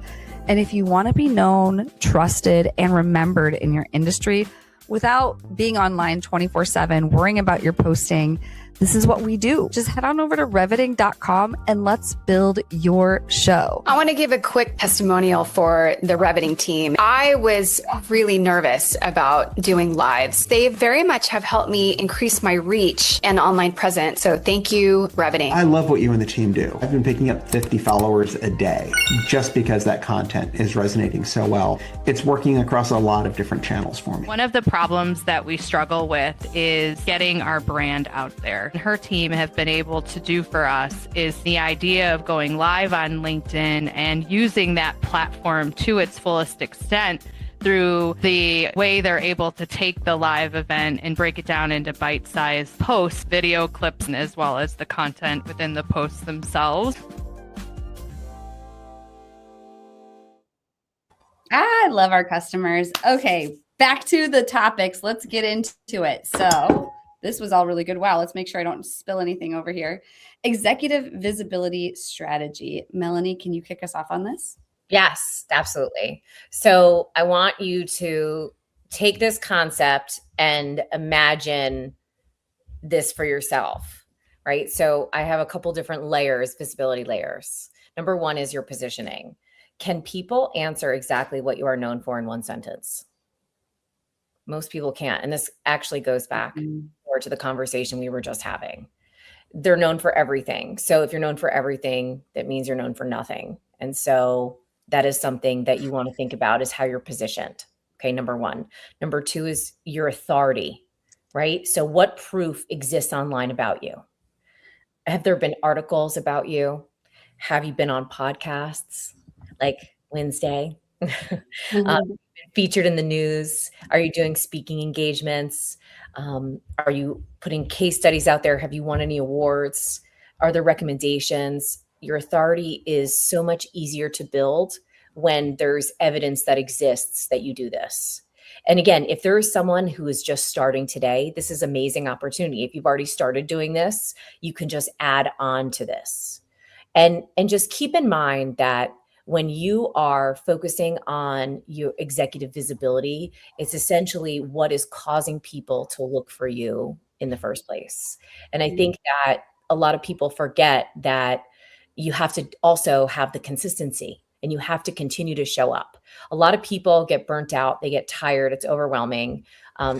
And if you want to be known, trusted, and remembered in your industry without being online 24/7, worrying about your posting, this is what we do. Just head on over to reveting.com and let's build your show. I want to give a quick testimonial for the Reveting team. I was really nervous about doing lives. They very much have helped me increase my reach and online presence. So thank you, Reveting. I love what you and the team do. I've been picking up 50 followers a day just because that content is resonating so well. It's working across a lot of different channels for me. One of the problems that we struggle with is getting our brand out there. Her team have been able to do for us is the idea of going live on LinkedIn and using that platform to its fullest extent through the way they're able to take the live event and break it down into bite-sized posts, video clips, as well as the content within the posts themselves. I love our customers. Okay, back to the topics. Let's get into it. So this was all really good. Wow, let's make sure I don't spill anything over here. Executive visibility strategy. Melanie, can you kick us off on this? Yes, absolutely. So I want you to take this concept and imagine this for yourself, right? So I have a couple different layers, visibility layers. Number one is your positioning. Can people answer exactly what you are known for in one sentence? Most people can't. And this actually goes back more to the conversation we were just having. They're known for everything. So if you're known for everything, that means you're known for nothing. And so that is something that you want to think about, is how you're positioned. Okay, number one. Number two is your authority, right? So what proof exists online about you? Have there been articles about you? Have you been on podcasts like WinsDay? Featured in the news? Are you doing speaking engagements? Are you putting case studies out there? Have you won any awards? Are there recommendations? Your authority is so much easier to build when there's evidence that exists that you do this. And again, if there is someone who is just starting today, this is an amazing opportunity. If you've already started doing this, you can just add on to this. And just keep in mind that when you are focusing on your executive visibility, it's essentially what is causing people to look for you in the first place. And I think that a lot of people forget that you have to also have the consistency, and you have to continue to show up. A lot of people get burnt out. They get tired. It's overwhelming.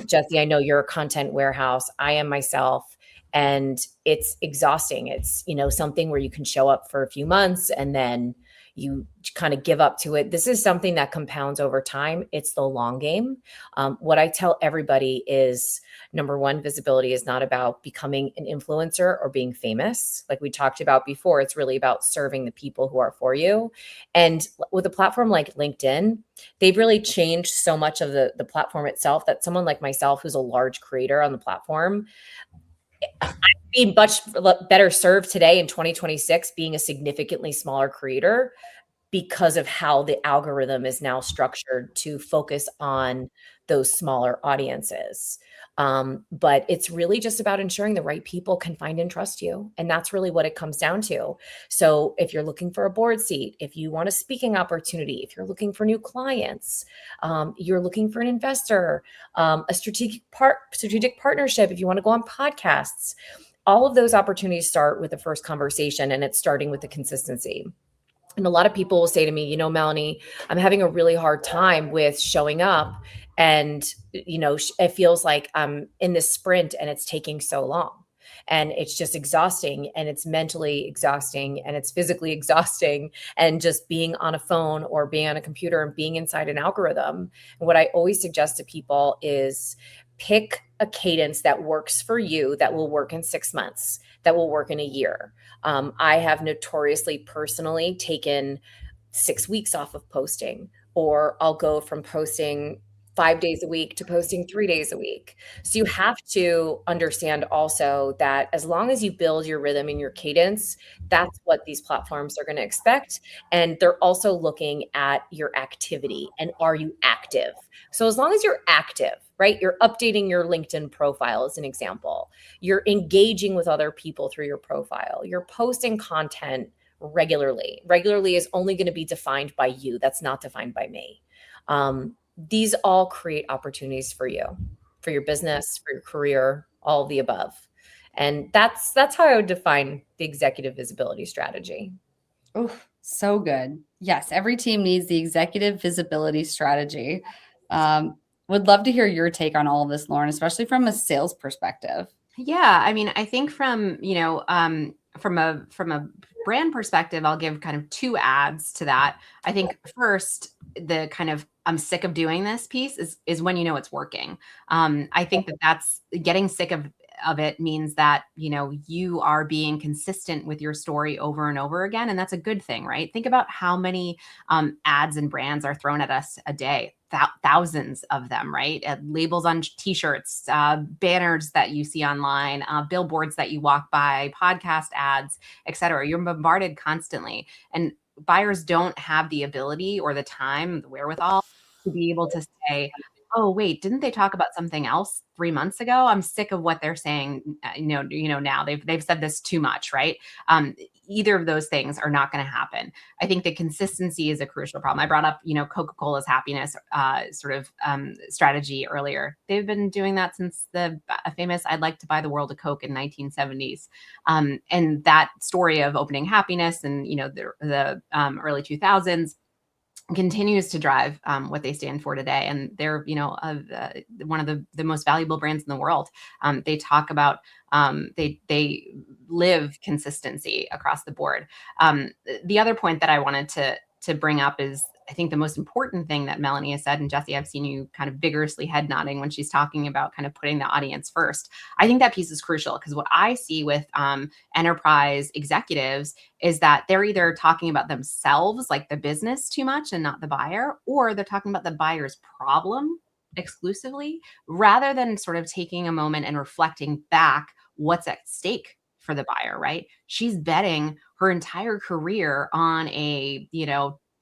Jessie, I know you're a content warehouse. I am myself. And it's exhausting. It's, something where you can show up for a few months and then you kind of give up to it. This is something that compounds over time. It's the long game. What I tell everybody is, number one, visibility is not about becoming an influencer or being famous. Like we talked about before, it's really about serving the people who are for you. And with a platform like LinkedIn, they've really changed so much of the platform itself that someone like myself, who's a large creator on the platform, I'd be much better served today in 2026 being a significantly smaller creator, because of how the algorithm is now structured to focus on those smaller audiences. But it's really just about ensuring the right people can find and trust you. And that's really what it comes down to. So if you're looking for a board seat, if you want a speaking opportunity, if you're looking for new clients, you're looking for an investor, a strategic partnership, if you want to go on podcasts, all of those opportunities start with the first conversation, and it's starting with the consistency. And a lot of people will say to me, Melanie, I'm having a really hard time with showing up. And, it feels like I'm in this sprint and it's taking so long. And it's just exhausting, and it's mentally exhausting, and it's physically exhausting, and just being on a phone or being on a computer and being inside an algorithm. And what I always suggest to people is pick a cadence that works for you, that will work in 6 months, that will work in a year. I have notoriously personally taken 6 weeks off of posting, or I'll go from posting 5 days a week to posting 3 days a week. So you have to understand also that as long as you build your rhythm and your cadence, that's what these platforms are going to expect. And they're also looking at your activity, and are you active? So as long as you're active, right? You're updating your LinkedIn profile as an example. You're engaging with other people through your profile. You're posting content regularly. Regularly is only going to be defined by you. That's not defined by me. These all create opportunities for you, for your business, for your career, all of the above. And that's how I would define the executive visibility strategy. Oh, so good. Yes, every team needs the executive visibility strategy. Would love to hear your take on all of this, Lauryn, especially from a sales perspective. Yeah, I mean, I think from a brand perspective, I'll give kind of two adds to that. I think first, the kind of I'm sick of doing this piece is when it's working. I think that's getting sick of it means that you are being consistent with your story over and over again, and that's a good thing, right? Think about how many ads and brands are thrown at us a day. Thousands of them, right? Labels on t-shirts, banners that you see online, billboards that you walk by, podcast ads, etc. You're bombarded constantly, and buyers don't have the ability or the time, the wherewithal to be able to say, oh, wait, didn't they talk about something else 3 months ago? I'm sick of what they're saying. Now they've said this too much, right? Either of those things are not going to happen. I think the consistency is a crucial problem. I brought up, Coca-Cola's happiness strategy earlier. They've been doing that since the famous "I'd like to buy the world a Coke" in 1970s. And that story of opening happiness and, the early 2000s, continues to drive what they stand for today. And they're, one of the most valuable brands in the world. They talk about, they live consistency across the board. The other point that I wanted to bring up is, I think the most important thing that Melanie has said, and Jessie, I've seen you kind of vigorously head nodding when she's talking about kind of putting the audience first. I think that piece is crucial, because what I see with enterprise executives is that they're either talking about themselves, like the business, too much and not the buyer, or they're talking about the buyer's problem exclusively, rather than sort of taking a moment and reflecting back what's at stake for the buyer, right? She's betting her entire career on a,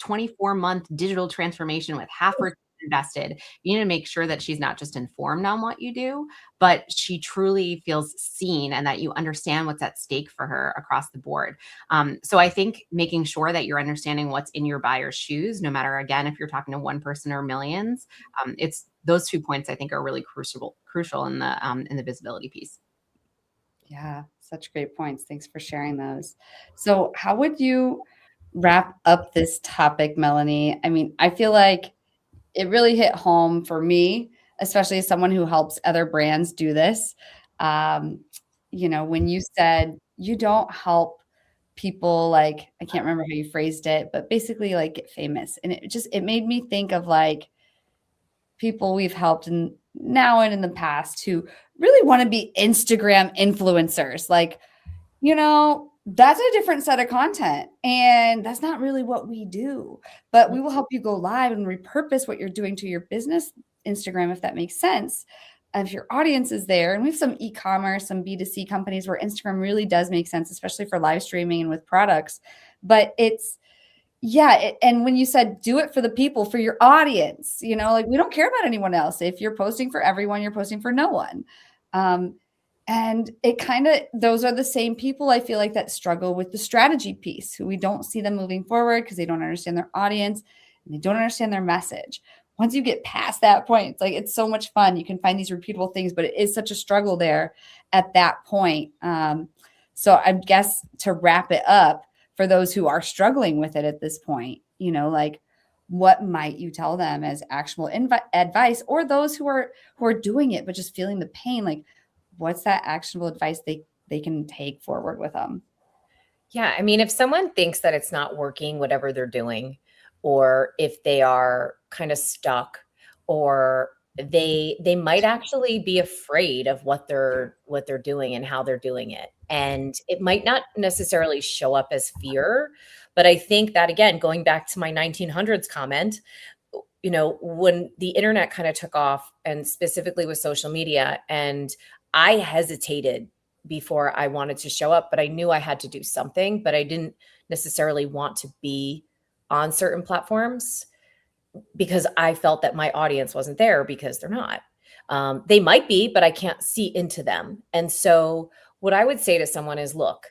24-month digital transformation with half her invested. You need to make sure that she's not just informed on what you do, but she truly feels seen and that you understand what's at stake for her across the board. So I think making sure that you're understanding what's in your buyer's shoes, no matter, again, if you're talking to one person or millions, it's those 2 points I think are really crucial in the visibility piece. Yeah, such great points. Thanks for sharing those. So how would you wrap up this topic, Melanie? I mean, I feel like it really hit home for me, especially as someone who helps other brands do this. When you said you don't help people, like, I can't remember how you phrased it, but basically like get famous. And it made me think of like people we've helped now and in the past who really want to be Instagram influencers. Like, that's a different set of content, and that's not really what we do, but we will help you go live and repurpose what you're doing to your business Instagram, if that makes sense. And if your audience is there, and we have some e-commerce, some B2C companies where Instagram really does make sense, especially for live streaming and with products, but and when you said do it for the people, for your audience, like we don't care about anyone else. If you're posting for everyone, you're posting for no one. And it those are the same people I feel like that struggle with the strategy piece, who we don't see them moving forward because they don't understand their audience and they don't understand their message. Once you get past that point, it's so much fun. You can find these repeatable things, but it is such a struggle there at that point. So I guess to wrap it up, for those who are struggling with it at this point, what might you tell them as actual advice, or those who are doing it but just feeling the pain? Like, what's that actionable advice they can take forward with them? Yeah, I mean, if someone thinks that it's not working, whatever they're doing, or if they are kind of stuck, or they might actually be afraid of what they're doing and how they're doing it. And it might not necessarily show up as fear, but I think that, again, going back to my 1900s comment, when the internet kind of took off, and specifically with social media, and I hesitated before I wanted to show up, but I knew I had to do something, but I didn't necessarily want to be on certain platforms because I felt that my audience wasn't there, because they're not. They might be, but I can't see into them. And so what I would say to someone is, look,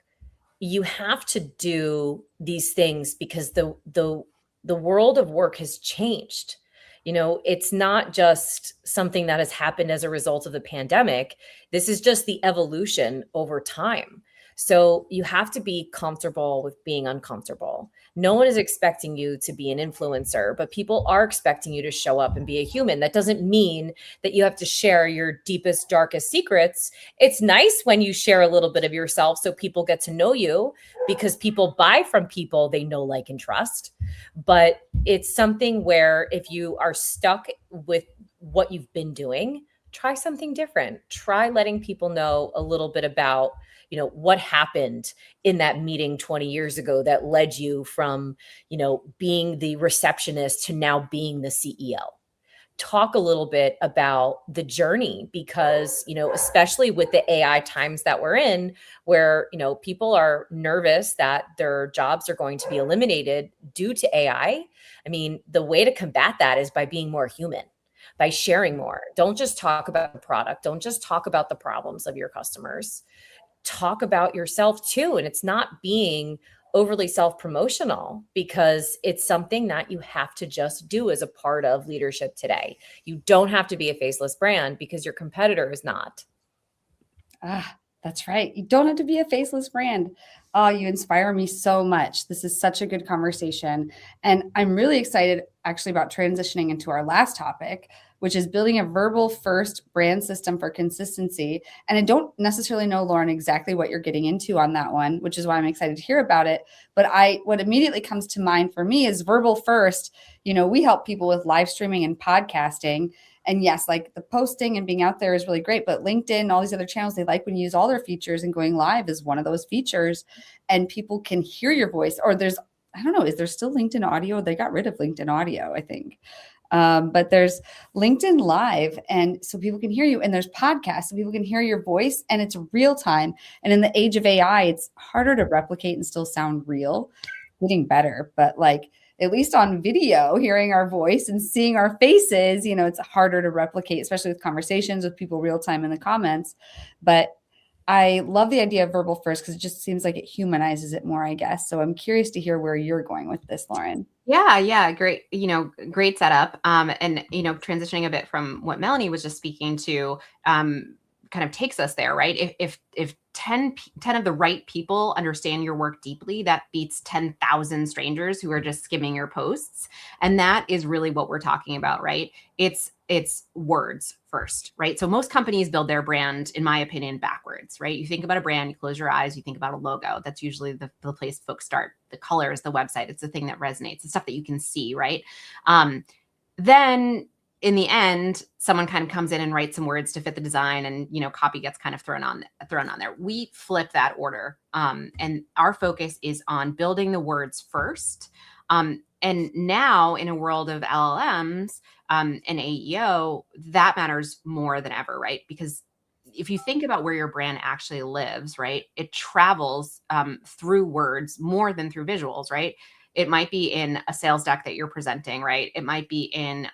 you have to do these things because the world of work has changed. It's not just something that has happened as a result of the pandemic. This is just the evolution over time. So you have to be comfortable with being uncomfortable. No one is expecting you to be an influencer, but people are expecting you to show up and be a human. That doesn't mean that you have to share your deepest, darkest secrets. It's nice when you share a little bit of yourself so people get to know you, because people buy from people they know, like, and trust. But it's something where if you are stuck with what you've been doing, try something different. Try letting people know a little bit about what happened in that meeting 20 years ago that led you from, being the receptionist to now being the CEO. Talk a little bit about the journey, because, especially with the AI times that we're in, where, people are nervous that their jobs are going to be eliminated due to AI. I mean, the way to combat that is by being more human, by sharing more. Don't just talk about the product. Don't just talk about the problems of your customers. Talk about yourself too. And it's not being overly self-promotional, because it's something that you have to just do as a part of leadership today. You don't have to be a faceless brand because your competitor is not. That's right. You don't have to be a faceless brand. Oh, you inspire me so much. This is such a good conversation. And I'm really excited actually about transitioning into our last topic, which is building a verbal first brand system for consistency. And I don't necessarily know, Lauren, exactly what you're getting into on that one, which is why I'm excited to hear about it. But what immediately comes to mind for me is verbal first. We help people with live streaming and podcasting. And yes, like the posting and being out there is really great, but LinkedIn, all these other channels, they like when you use all their features, and going live is one of those features, and people can hear your voice. Or I don't know, is there still LinkedIn audio? They got rid of LinkedIn audio, I think. But there's LinkedIn Live, and so people can hear you, and there's podcasts, so people can hear your voice, and it's real time. And in the age of AI, it's harder to replicate and still sound real. Getting better, but like at least on video, hearing our voice and seeing our faces, it's harder to replicate, especially with conversations with people real time in the comments. But I love the idea of verbal first because it just seems like it humanizes it more, I guess. So I'm curious to hear where you're going with this, Lauren. Yeah, great. Great setup. And transitioning a bit from what Melanie was just speaking to, kind of takes us there, right? If 10 of the right people understand your work deeply, that beats 10,000 strangers who are just skimming your posts. And that is really what we're talking about, right? It's words first, right? So most companies build their brand, in my opinion, backwards, right? You think about a brand, you close your eyes, you think about a logo. That's usually the place folks start. The colors, the website, it's the thing that resonates, the stuff that you can see, right? Then in the end, someone kind of comes in and writes some words to fit the design, and copy gets kind of thrown on there. We flip that order, and our focus is on building the words first. And now in a world of LLMs and AEO, that matters more than ever, right? Because if you think about where your brand actually lives, right, it travels through words more than through visuals, right? It might be in a sales deck that you're presenting, right? It might be in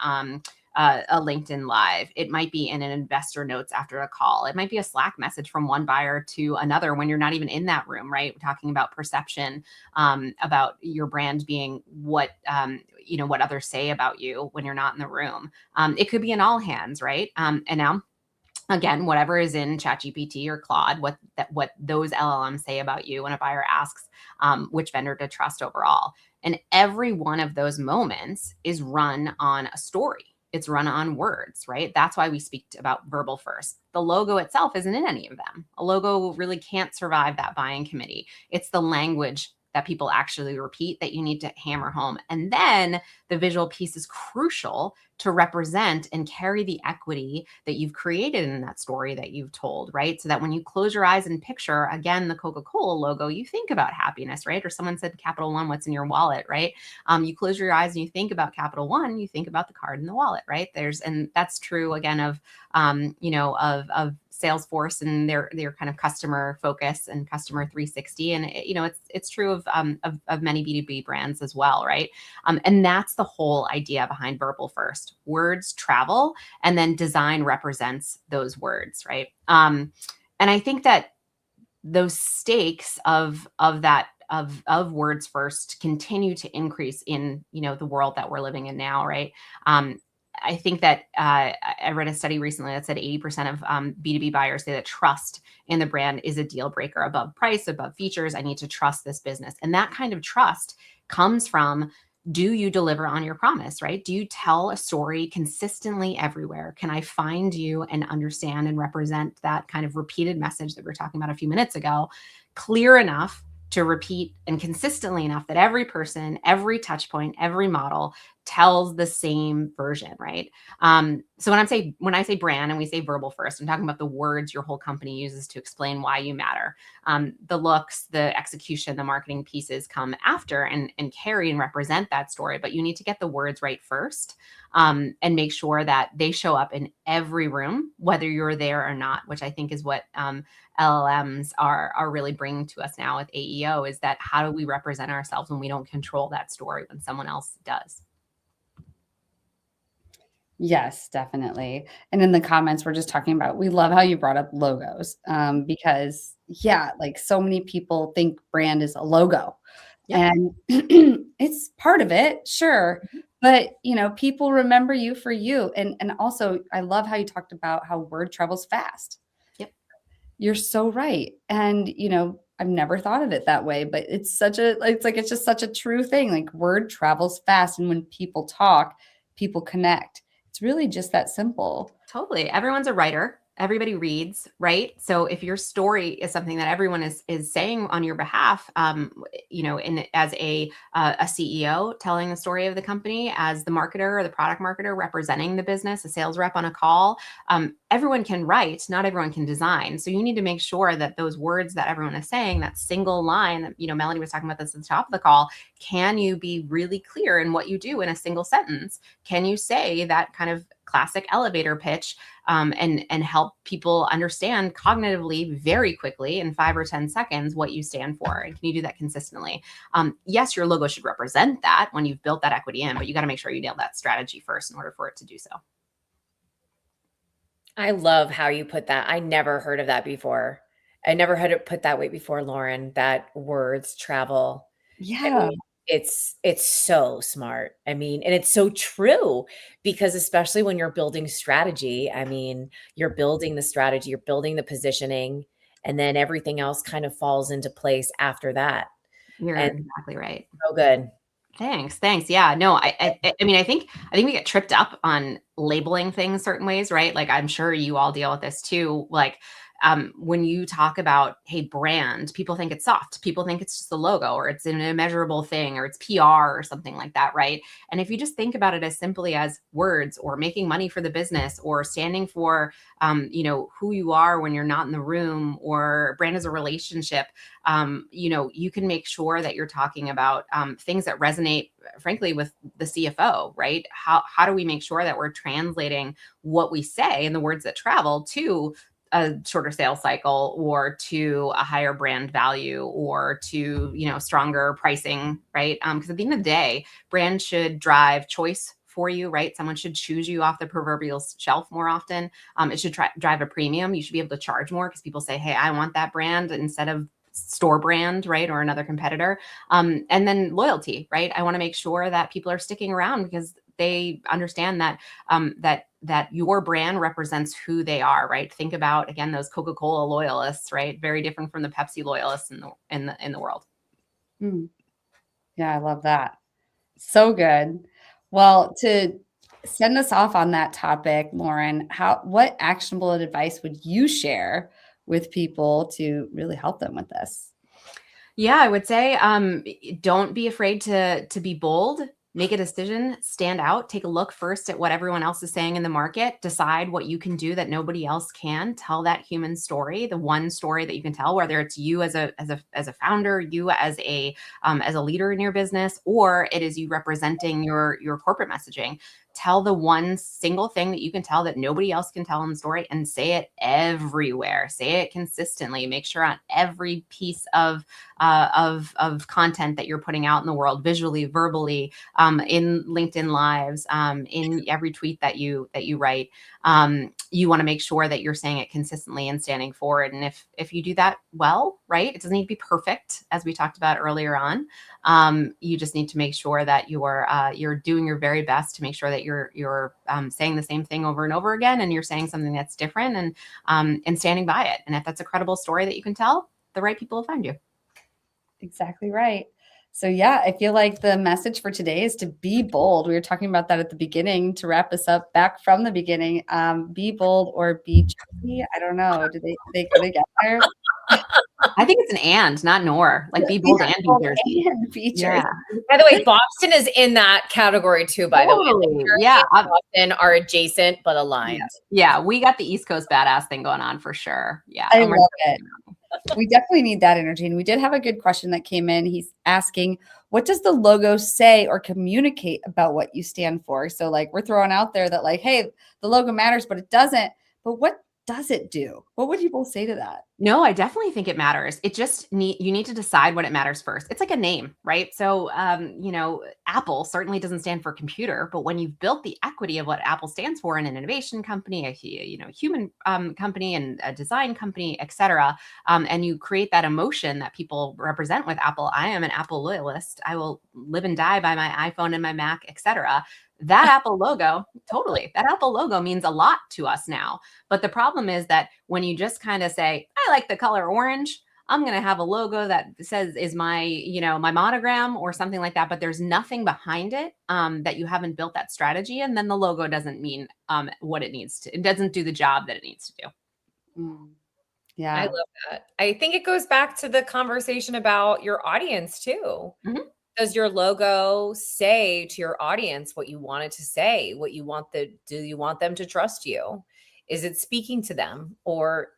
a LinkedIn Live. It might be in an investor notes after a call. It might be a Slack message from one buyer to another when you're not even in that room, right? We're talking about perception, about your brand being what others say about you when you're not in the room. It could be in all hands, right? And now, again, whatever is in ChatGPT or Claude, what those LLMs say about you when a buyer asks which vendor to trust overall. And every one of those moments is run on a story. It's run on words, right? That's why we speak about verbal first. The logo itself isn't in any of them. A logo really can't survive that buying committee. It's the language that people actually repeat that you need to hammer home. And then the visual piece is crucial to represent and carry the equity that you've created in that story that you've told, right? So that when you close your eyes and picture, again, the Coca-Cola logo, you think about happiness, right? Or someone said, Capital One, what's in your wallet, right? You close your eyes and you think about Capital One, you think about the card in the wallet, right? And that's true again of Salesforce and their kind of customer focus and customer 360. And it's true of many B2B brands as well, right? And that's the whole idea behind verbal first. Words travel, and then design represents those words, right? And I think that those stakes of words first continue to increase in the world that we're living in now, right? I think that I read a study recently that said 80% of B2B buyers say that trust in the brand is a deal breaker. Above price, above features, I need to trust this business. And that kind of trust comes from, do you deliver on your promise, right? Do you tell a story consistently everywhere? Can I find you and understand and represent that kind of repeated message that we were talking about a few minutes ago, clear enough to repeat and consistently enough that every person, every touch point, every model tells the same version, right? So when I say brand and we say verbal first, I'm talking about the words your whole company uses to explain why you matter. The looks, the execution, the marketing pieces come after and carry and represent that story, but you need to get the words right first, and make sure that they show up in every room, whether you're there or not, which I think is what LLMs are really bringing to us now with AEO, is that how do we represent ourselves when we don't control that story when someone else does? Yes, definitely. And in the comments, we're just talking about, we love how you brought up logos, because like so many people think brand is a logo. Yep. And it's part of it, sure. But, people remember you for you. And also, I love how you talked about how word travels fast. Yep. You're so right. And, I've never thought of it that way, but it's it's just such a true thing. Like word travels fast. And when people talk, people connect. It's really just that simple. Totally. Everyone's a writer. Everybody reads, right? So if your story is something that everyone is saying on your behalf, as a CEO telling the story of the company, as the marketer or the product marketer representing the business, a sales rep on a call, everyone can write. Not everyone can design. So you need to make sure that those words that everyone is saying, that single line, Melanie was talking about this at the top of the call. Can you be really clear in what you do in a single sentence? Can you say that kind of classic elevator pitch and help people understand cognitively very quickly in 5 or 10 seconds what you stand for? And can you do that consistently? Yes, your logo should represent that when you've built that equity in, but you got to make sure you nail that strategy first in order for it to do so. I love how you put that. I never heard of that before. I never heard it put that way before, Lauryn, that words travel. Yeah. It's so smart. I mean, and it's so true, because especially when you're building strategy, I mean, you're building the strategy, you're building the positioning, and then everything else kind of falls into place after that. You're And exactly right. so good. Thanks. Yeah, no, I mean, I think we get tripped up on labeling things certain ways, right? Like I'm sure you all deal with this too. Like, when you talk about, hey, brand, people think it's soft. People think it's just a logo, or it's an immeasurable thing, or it's PR or something like that, right? And if you just think about it as simply as words, or making money for the business, or standing for, who you are when you're not in the room, or brand as a relationship, you can make sure that you're talking about things that resonate, frankly, with the CFO, right? How do we make sure that we're translating what we say and the words that travel to a shorter sales cycle, or to a higher brand value, or to, stronger pricing, right? Because at the end of the day, brand should drive choice for you, right? Someone should choose you off the proverbial shelf more often. It should drive a premium. You should be able to charge more because people say, hey, I want that brand instead of store brand, right? Or another competitor. And then loyalty, right? I want to make sure that people are sticking around because they understand that that your brand represents who they are, right? Think about, again, those Coca-Cola loyalists, right? Very different from the Pepsi loyalists in the world. Yeah, I love that. So good. Well, to send us off on that topic, Lauryn, what actionable advice would you share with people to really help them with this? Yeah, I would say don't be afraid to be bold. Make a decision, stand out, take a look first at what everyone else is saying in the market, decide what you can do that nobody else can, tell that human story, the one story that you can tell, whether it's you as a founder, you as a leader in your business, or it is you representing your corporate messaging. Tell the one single thing that you can tell that nobody else can tell in the story, and say it everywhere. Say it consistently. Make sure on every piece of content that you're putting out in the world, visually, verbally, in LinkedIn Lives, in every tweet that you write. You want to make sure that you're saying it consistently and standing for it. And if you do that well, right, it doesn't need to be perfect, as we talked about earlier on. You just need to make sure that you're doing your very best to make sure that you're saying the same thing over and over again, and you're saying something that's different, and standing by it. And if that's a credible story that you can tell, the right people will find you. Exactly right. So yeah, I feel like the message for today is to be bold. We were talking about that at the beginning to wrap us up back from the beginning. Be bold or be cheeky. I don't know. Do they go together? I think it's an and, not nor. Like be bold and be thirsty. Yeah. By the way, Boston is in that category too, by the way. Yeah. Boston are adjacent but aligned. Yeah. We got the East Coast badass thing going on for sure. Yeah. I love it. We definitely need that energy. And we did have a good question that came in. He's asking, what does the logo say or communicate about what you stand for? So like we're throwing out there that like, hey, the logo matters, but it doesn't. But what does it do? What would you both say to that? No, I definitely think it matters. You need to decide what it matters first. It's like a name, right? So, Apple certainly doesn't stand for computer, but when you've built the equity of what Apple stands for in an innovation company, a human company, and a design company, et cetera, and you create that emotion that people represent with Apple. I am an Apple loyalist. I will live and die by my iPhone and my Mac, et cetera. That Apple logo means a lot to us now. But the problem is that when you just kind of say, I like the color orange, I'm going to have a logo that says is my, my monogram or something like that, but there's nothing behind it that you haven't built that strategy. And then the logo doesn't mean what it needs to, it doesn't do the job that it needs to do. Mm. Yeah. I love that. I think it goes back to the conversation about your audience too. Mhm. Does your logo say to your audience what you want it to say? Do you want them to trust you? Is it speaking to them? Or,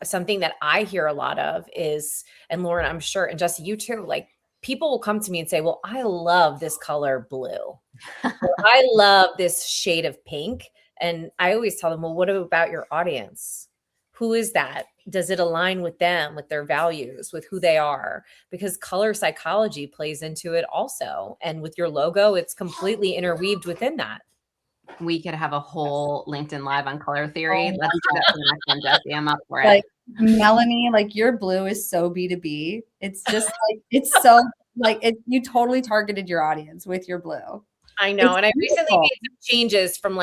something that I hear a lot of is, and Lauryn, I'm sure, and Jessie, you too, like people will come to me and say, well, I love this color blue. Or, I love this shade of pink. And I always tell them, well, what about your audience? Who is that? Does it align with them, with their values, with who they are? Because color psychology plays into it also. And with your logo, it's completely interweaved within that. We could have a whole LinkedIn Live on color theory. Let's do that for the next one, Jessie. I'm up for it. Like Melanie, like your blue is so B2B. It's just like, it's so like you totally targeted your audience with your blue. I know. It's and I recently beautiful. made some changes from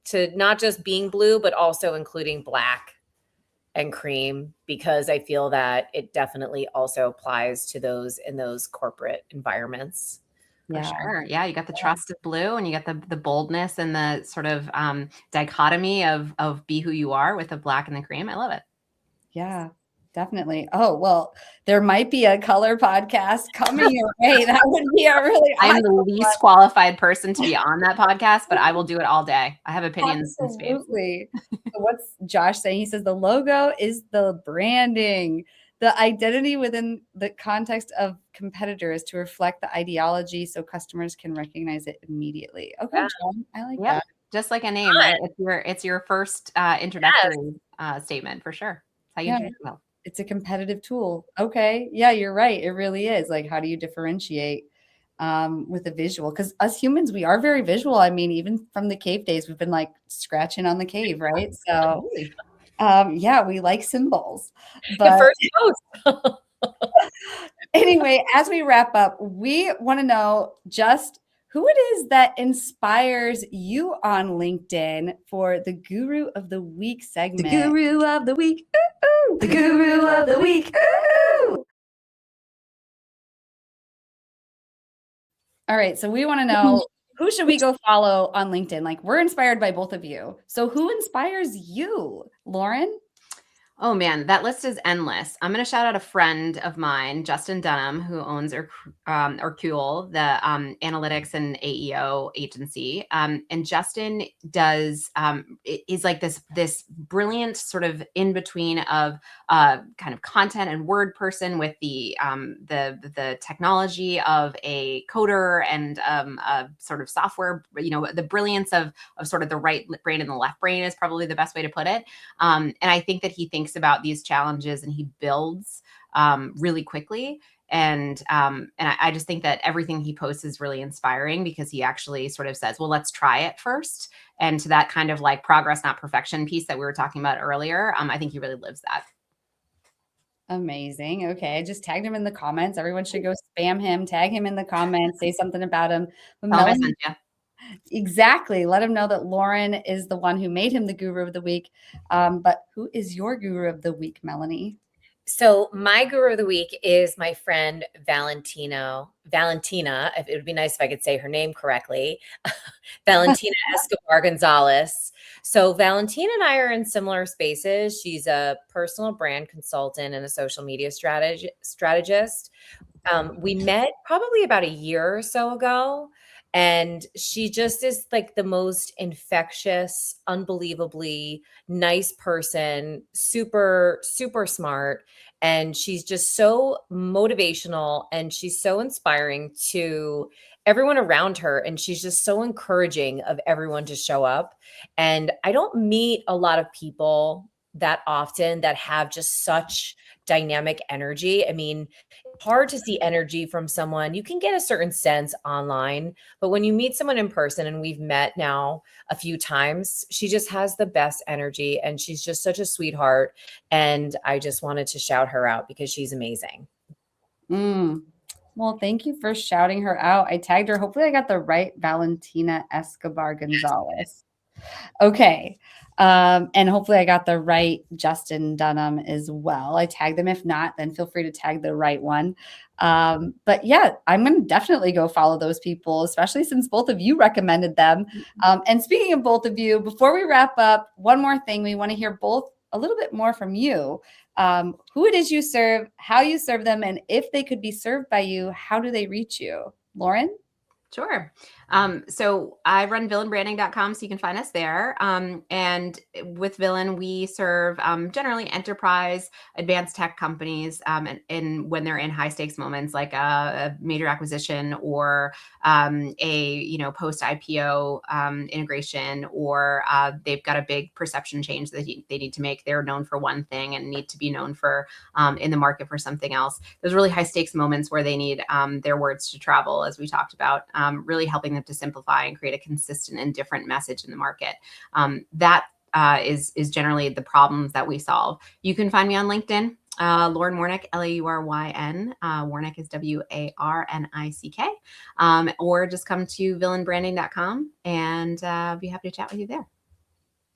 to not just being blue, but also including black and cream, because I feel that it definitely also applies to those in those corporate environments. For sure. Yeah. You got the trust of blue and you got the boldness and the sort of dichotomy of be who you are with the black and the cream. I love it. Yeah, definitely. Oh, well, there might be a color podcast coming your way. That would be a really I'm awesome the least qualified person to be on that podcast, but I will do it all day. I have opinions in space. Absolutely. So what's Josh saying? He says the logo is the branding. The identity within the context of competitors to reflect the ideology so customers can recognize it immediately. Okay, Yeah. John, I like that. Just like a name, right? It's your first introductory statement for sure. That's how you introduce yourself. It's a competitive tool. Okay. Yeah, you're right. It really is. Like, how do you differentiate with a visual? Because us humans, we are very visual. I mean, even from the cave days, we've been like scratching on the cave, right? So yeah, we like symbols. But The first post. anyway, as we wrap up, we want to know just who it is that inspires you on LinkedIn for the Guru of the Week segment. The Guru of the Week. Ooh, ooh. The Guru of the Week. Ooh. All right, so we want to know, who should we go follow on LinkedIn? Like, we're inspired by both of you. So who inspires you, Lauryn? Oh man, that list is endless. I'm going to shout out a friend of mine, Justin Dunham, who owns Hercule, the analytics and AEO agency. And Justin is like this brilliant sort of in between of kind of content and word person with the technology of a coder and a sort of software. The brilliance of sort of the right brain and the left brain is probably the best way to put it. And I think that he thinks about these challenges and he builds really quickly. And I just think that everything he posts is really inspiring because he actually sort of says, well, let's try it first. And to that kind of like progress, not perfection piece that we were talking about earlier, I think he really lives that. Amazing. Okay. I just tagged him in the comments. Everyone should go spam him, tag him in the comments, say something about him. But Tell him I sent you. Exactly. Let him know that Lauryn is the one who made him the Guru of the Week. But who is your Guru of the Week, Melanie? So my Guru of the Week is my friend Valentina. It would be nice if I could say her name correctly. Valentina Escobar Gonzalez. So Valentina and I are in similar spaces. She's a personal brand consultant and a social media strategist. We met probably about a year or so ago. And she just is like the most infectious, unbelievably nice person, super, super smart. And she's just so motivational and she's so inspiring to everyone around her. And she's just so encouraging of everyone to show up. And I don't meet a lot of people that often that have just such dynamic energy. I mean, it's hard to see energy from someone. You can get a certain sense online, but when you meet someone in person, and we've met now a few times, she just has the best energy and she's just such a sweetheart. And I just wanted to shout her out because she's amazing. Well, thank you for shouting her out. I tagged her. Hopefully I got the right Valentina Escobar Gonzalez. Okay. And hopefully I got the right Justin Dunham as well. I tagged them. If not, then feel free to tag the right one. But yeah, I'm going to definitely go follow those people, especially since both of you recommended them. And speaking of both of you, before we wrap up, one more thing, we want to hear both a little bit more from you. Who it is you serve, how you serve them, and if they could be served by you, how do they reach you? Lauryn? Sure. So I run villainbranding.com, so you can find us there. And with Villain, we serve generally enterprise, advanced tech companies, and when they're in high stakes moments, like a major acquisition or a post IPO integration, or they've got a big perception change that they need to make. They're known for one thing and need to be known for in the market for something else. There's really high stakes moments where they need their words to travel, as we talked about. Really helping them to simplify and create a consistent and different message in the market. That is generally the problems that we solve. You can find me on LinkedIn, Lauryn Warnick, Lauryn. Warnick is Warnick, or just come to villainbranding.com and I'll be happy to chat with you there.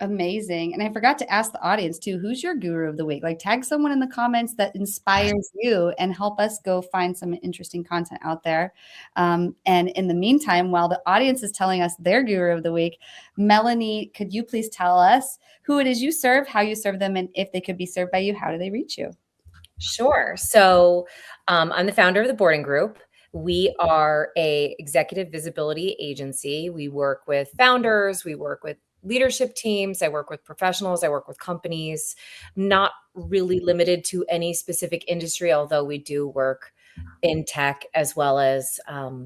Amazing. And I forgot to ask the audience too, who's your guru of the week? Like, tag someone in the comments that inspires you and help us go find some interesting content out there. And in the meantime, while the audience is telling us their guru of the week, Melanie, could you please tell us who it is you serve, how you serve them, and if they could be served by you, how do they reach you? Sure. So I'm the founder of the Borden Group. We are a executive visibility agency. We work with founders, we work with leadership teams, I work with professionals, I work with companies, not really limited to any specific industry, although we do work in tech as well as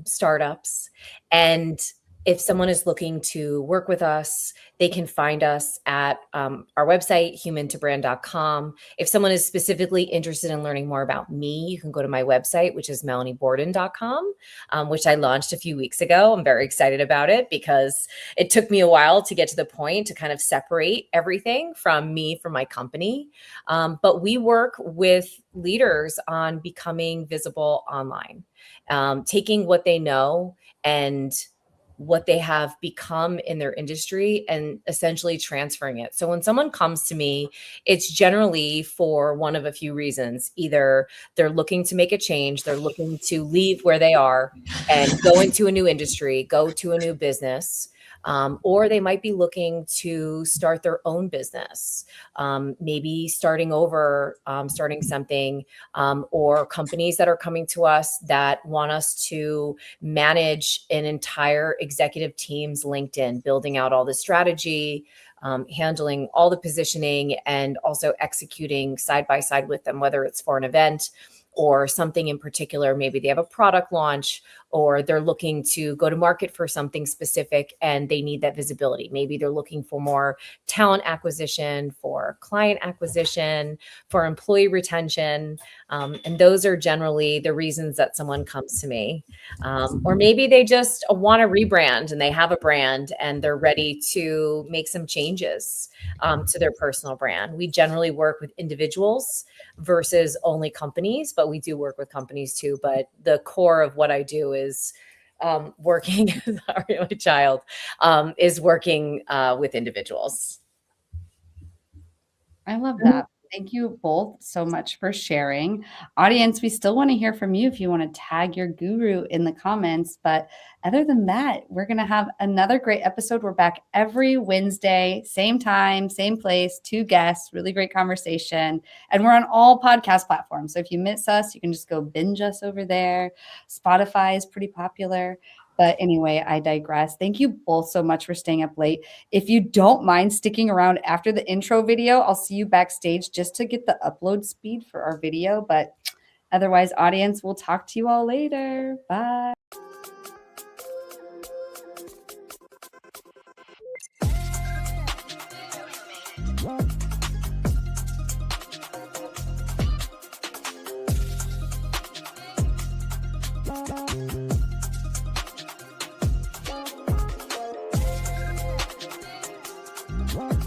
startups. And if someone is looking to work with us, they can find us at our website, humantobrand.com. If someone is specifically interested in learning more about me, you can go to my website, which is melanieborden.com, which I launched a few weeks ago. I'm very excited about it because it took me a while to get to the point to kind of separate everything from me, from my company. But we work with leaders on becoming visible online, taking what they know and what they have become in their industry and essentially transferring it. So when someone comes to me, it's generally for one of a few reasons. Either they're looking to make a change, they're looking to leave where they are and go into a new industry, go to a new business, or they might be looking to start their own business, maybe starting over, starting something, or companies that are coming to us that want us to manage an entire executive team's LinkedIn, building out all the strategy, handling all the positioning, and also executing side by side with them, whether it's for an event or something in particular. Maybe they have a product launch or they're looking to go to market for something specific and they need that visibility. Maybe they're looking for more talent acquisition, for client acquisition, for employee retention. And those are generally the reasons that someone comes to me. Or maybe they just want to rebrand and they have a brand and they're ready to make some changes to their personal brand. We generally work with individuals versus only companies, but we do work with companies too. But the core of what I do is working, sorry, my child, is working with individuals. I love that. Thank you both so much for sharing. Audience, we still want to hear from you if you want to tag your guru in the comments. But other than that, we're going to have another great episode. We're back every Wednesday, same time, same place, 2 guests, really great conversation. And we're on all podcast platforms. So if you miss us, you can just go binge us over there. Spotify is pretty popular. But anyway, I digress. Thank you both so much for staying up late. If you don't mind sticking around after the intro video, I'll see you backstage just to get the upload speed for our video. But otherwise, audience, we'll talk to you all later. Bye. What?